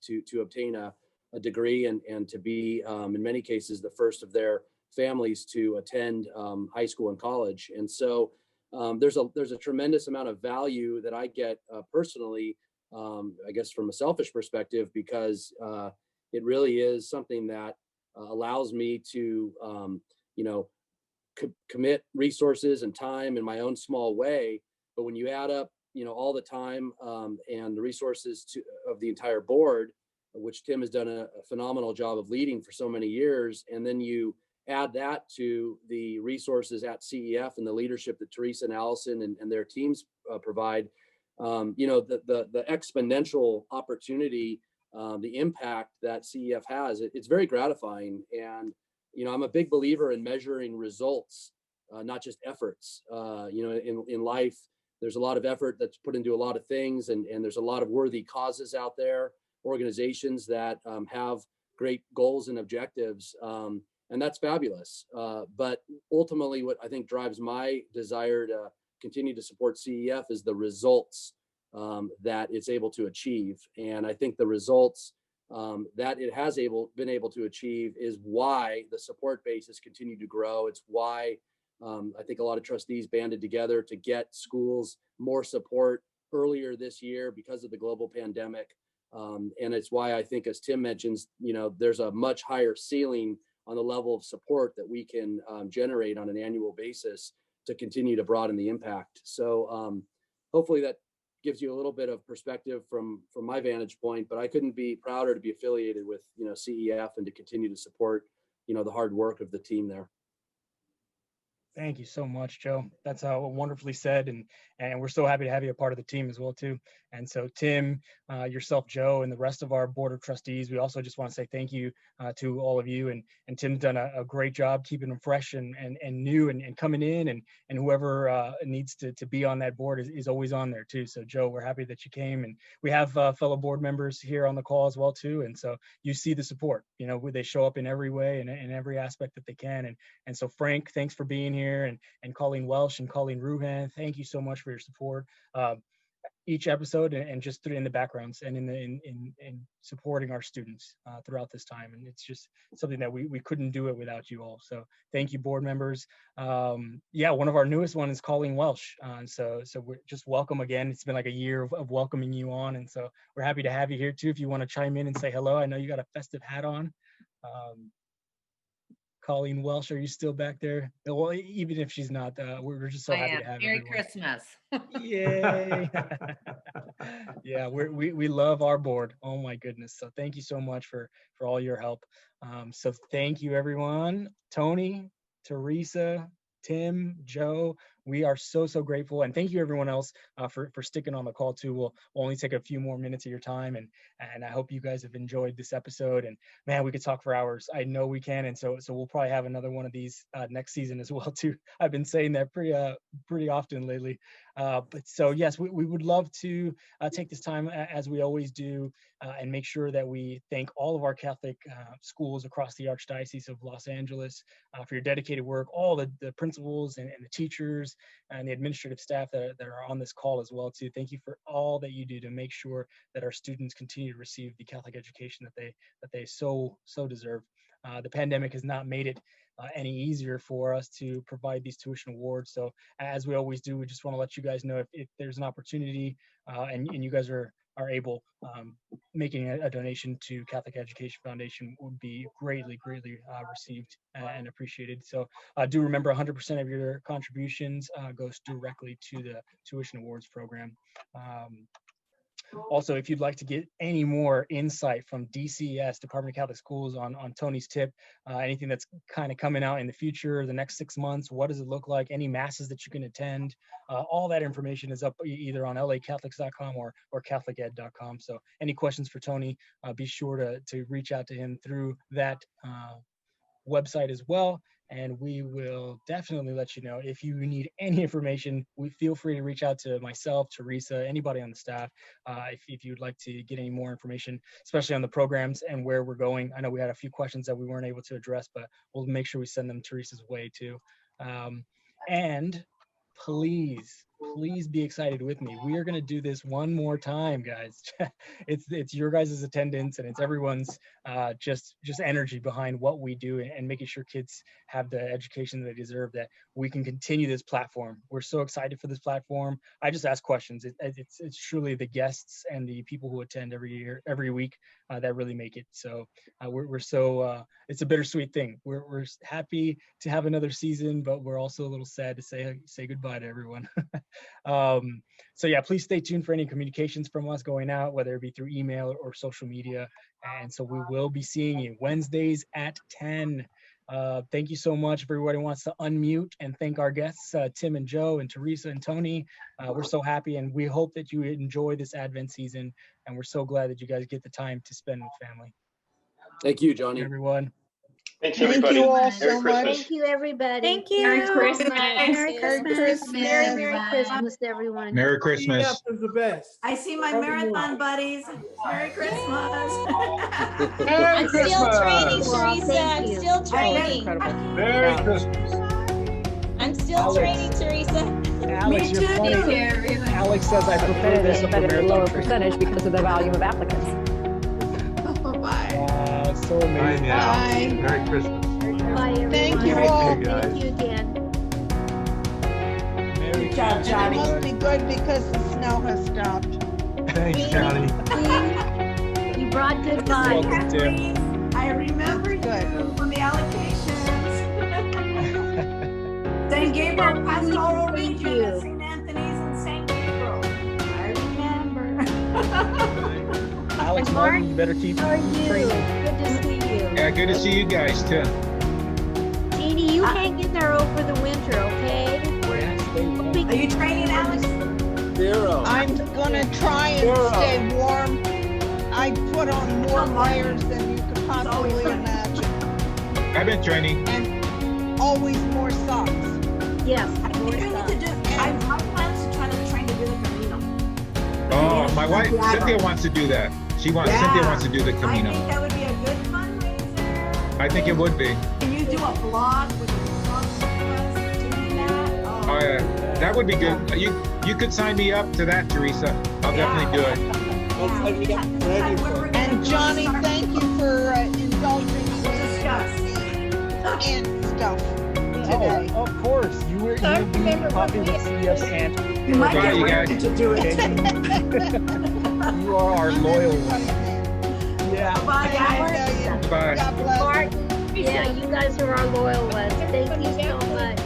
to obtain a degree and to be, in many cases, the first of their families to attend high school and college. And so there's a tremendous amount of value that I get personally, I guess from a selfish perspective, because it really is something that allows me to, commit resources and time in my own small way. But when you add up, all the time and the resources of the entire board, which Tim has done a phenomenal job of leading for so many years, and then you add that to the resources at CEF and the leadership that Theresa and Allison and their teams provide, the exponential opportunity, the impact that CEF has, it's very gratifying. And, I'm a big believer in measuring results, not just efforts. In life, there's a lot of effort that's put into a lot of things, and there's a lot of worthy causes out there, organizations that have great goals and objectives. And that's fabulous. But ultimately, what I think drives my desire to continue to support CEF is the results that it's able to achieve. And I think the results that it has been able to achieve is why the support base has continued to grow. It's why I think a lot of trustees banded together to get schools more support earlier this year because of the global pandemic. And it's why I think, as Tim mentions, there's a much higher ceiling on the level of support that we can generate on an annual basis to continue to broaden the impact. So hopefully that gives you a little bit of perspective from my vantage point, but I couldn't be prouder to be affiliated with, CEF and to continue to support, the hard work of the team there. Thank you so much, Joe. That's wonderfully said, and we're so happy to have you a part of the team as well too. And so Tim, yourself, Joe, and the rest of our board of trustees, we also just want to say thank you to all of you. And Tim's done a great job keeping them fresh and new and coming in, and whoever needs to be on that board is always on there too. So Joe, we're happy that you came, and we have fellow board members here on the call as well too. And so you see the support, they show up in every way and in every aspect that they can. And so Frank, thanks for being here. And Colleen Welsh and Colleen Ruhan, thank you so much for your support each episode and just in the backgrounds and in supporting our students throughout this time. And it's just something that we couldn't do it without you all. So thank you, board members. One of our newest one is Colleen Welsh. So we're just welcome again. It's been like a year of welcoming you on. And so we're happy to have you here too. If you want to chime in and say hello, I know you got a festive hat on. Colleen Welsh, are you still back there? Well, even if she's not, we're just so happy to have Merry everyone. Christmas. Yay. Yeah, we love our board. Oh my goodness. So thank you so much for all your help. So thank you, everyone. Tony, Theresa, Tim, Joe, we are so grateful. And thank you, everyone else, for sticking on the call too. We'll only take a few more minutes of your time. And I hope you guys have enjoyed this episode. And man, we could talk for hours. I know we can. And so we'll probably have another one of these next season as well too. I've been saying that pretty often lately. But so yes, we would love to take this time, as we always do, and make sure that we thank all of our Catholic schools across the Archdiocese of Los Angeles for your dedicated work, all the principals and the teachers and the administrative staff that are on this call as well too. Thank you for all that you do to make sure that our students continue to receive the Catholic education that they so deserve. The pandemic has not made it any easier for us to provide these tuition awards. So as we always do, we just want to let you guys know if there's an opportunity and you guys are able, making a donation to Catholic Education Foundation would be greatly received and appreciated. So do remember 100% of your contributions goes directly to the tuition awards program. Also, if you'd like to get any more insight from DCS, Department of Catholic Schools, on Tony's tip, anything that's kind of coming out in the future, the next 6 months, what does it look like, any masses that you can attend, all that information is up either on lacatholics.com or catholiced.com. So any questions for Tony, be sure to reach out to him through that website as well. and we will definitely let you know. If you need any information, feel free to reach out to myself, Theresa, anybody on the staff, if you'd like to get any more information, especially on the programs and where we're going. I know we had a few questions that we weren't able to address, but we'll make sure we send them Theresa's way too. And please be excited with me. We are going to do this one more time, guys. It's your guys' attendance and it's everyone's just energy behind what we do, and making sure kids have the education they deserve, that we can continue this platform. We're so excited for this platform. I just ask questions. It's truly the guests and the people who attend every week that really make it. So we're so it's a bittersweet thing. We're happy to have another season, but we're also a little sad to say goodbye to everyone. So yeah, please stay tuned for any communications from us going out, whether it be through email or social media. And so we will be seeing you Wednesdays at 10. Thank you so much. If everybody wants to unmute and thank our guests, Tim and Joe and Theresa and Tony. We're so happy, and we hope that you enjoy this Advent season. And we're so glad that you guys get the time to spend with family. Thank you, Johnny. Everyone. Thanks, everybody. Thank you all Merry so Christmas. much. Thank you, everybody. Thank you. Merry Christmas. Merry Christmas. Merry Bye. Christmas, everyone. Merry Christmas. CEF is the best. I see my marathon buddies. Merry Christmas. I'm still training, Well, Theresa. thank I'm you. still training. Merry Christmas. I'm still Alex. training, Teresa. Alex, Me you're too. funny. Alex says I prefer this over but at a marathon lower training. percentage because of the volume of applicants. Bye. So Bye amazing. now. Bye. Merry Christmas. Bye, everyone. Thank you all. Hey, guys. Thank you again. Merry Good job, Christmas. It Johnny. must be good because the snow has stopped. Thanks, Johnny. You brought good Welcome, vibes. Tim. Kathleen, I remember you Good. from the allocations. St. Gabriel Pastoral Thank Region you. at St. Anthony's and St. Gabriel. I remember. Alex And Martin, Mark, you better keep How are you? training. Good to see you. Yeah, good to see you guys too. Jeannie, you hang in there over the winter, okay? Are you training, Alex? Zero. I'm gonna try and stay warm. I put on more layers than you could possibly imagine, I've been training. and always more socks. Yes. I think we need to do, my plan is to try to train to do the Camino. Oh, my wife Cynthia wants to do that. Cynthia wants to do the I Camino. think that would be a good fundraiser. I think it would be. Can you do a blog with the songs doing that? Oh yeah, that would be good. You could sign me up to that, Teresa. I'll definitely do it. And Johnny, thank you for indulging me Discuss. and stuff today. Oh, of course. You were being Coffee with CEF's aunt. You might Bye, get you Randy guys. to do it. You are our loyal one. Yeah. Bye, guys. I know you. Bye. God bless. Martin, yeah, you guys are our loyal ones. Thank you so much.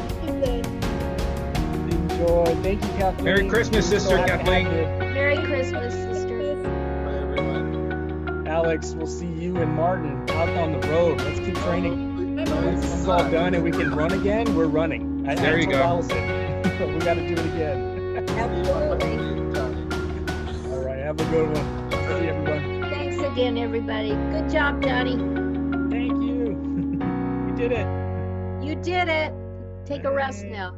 Enjoy. Thank you, Kathleen. Merry Christmas, We're Sister happy to have Kathleen. you. Merry Christmas, sister. Alex, we'll see you and Martin out on the road. Let's keep training. Once this is all done and we can run again, we're running. There you told go. Allison, we got to do it again. Absolutely. All right, have a good one. See you, everyone. Thanks again, everybody. Good job, Johnny. Thank you. You did it. You did it. Take a rest now.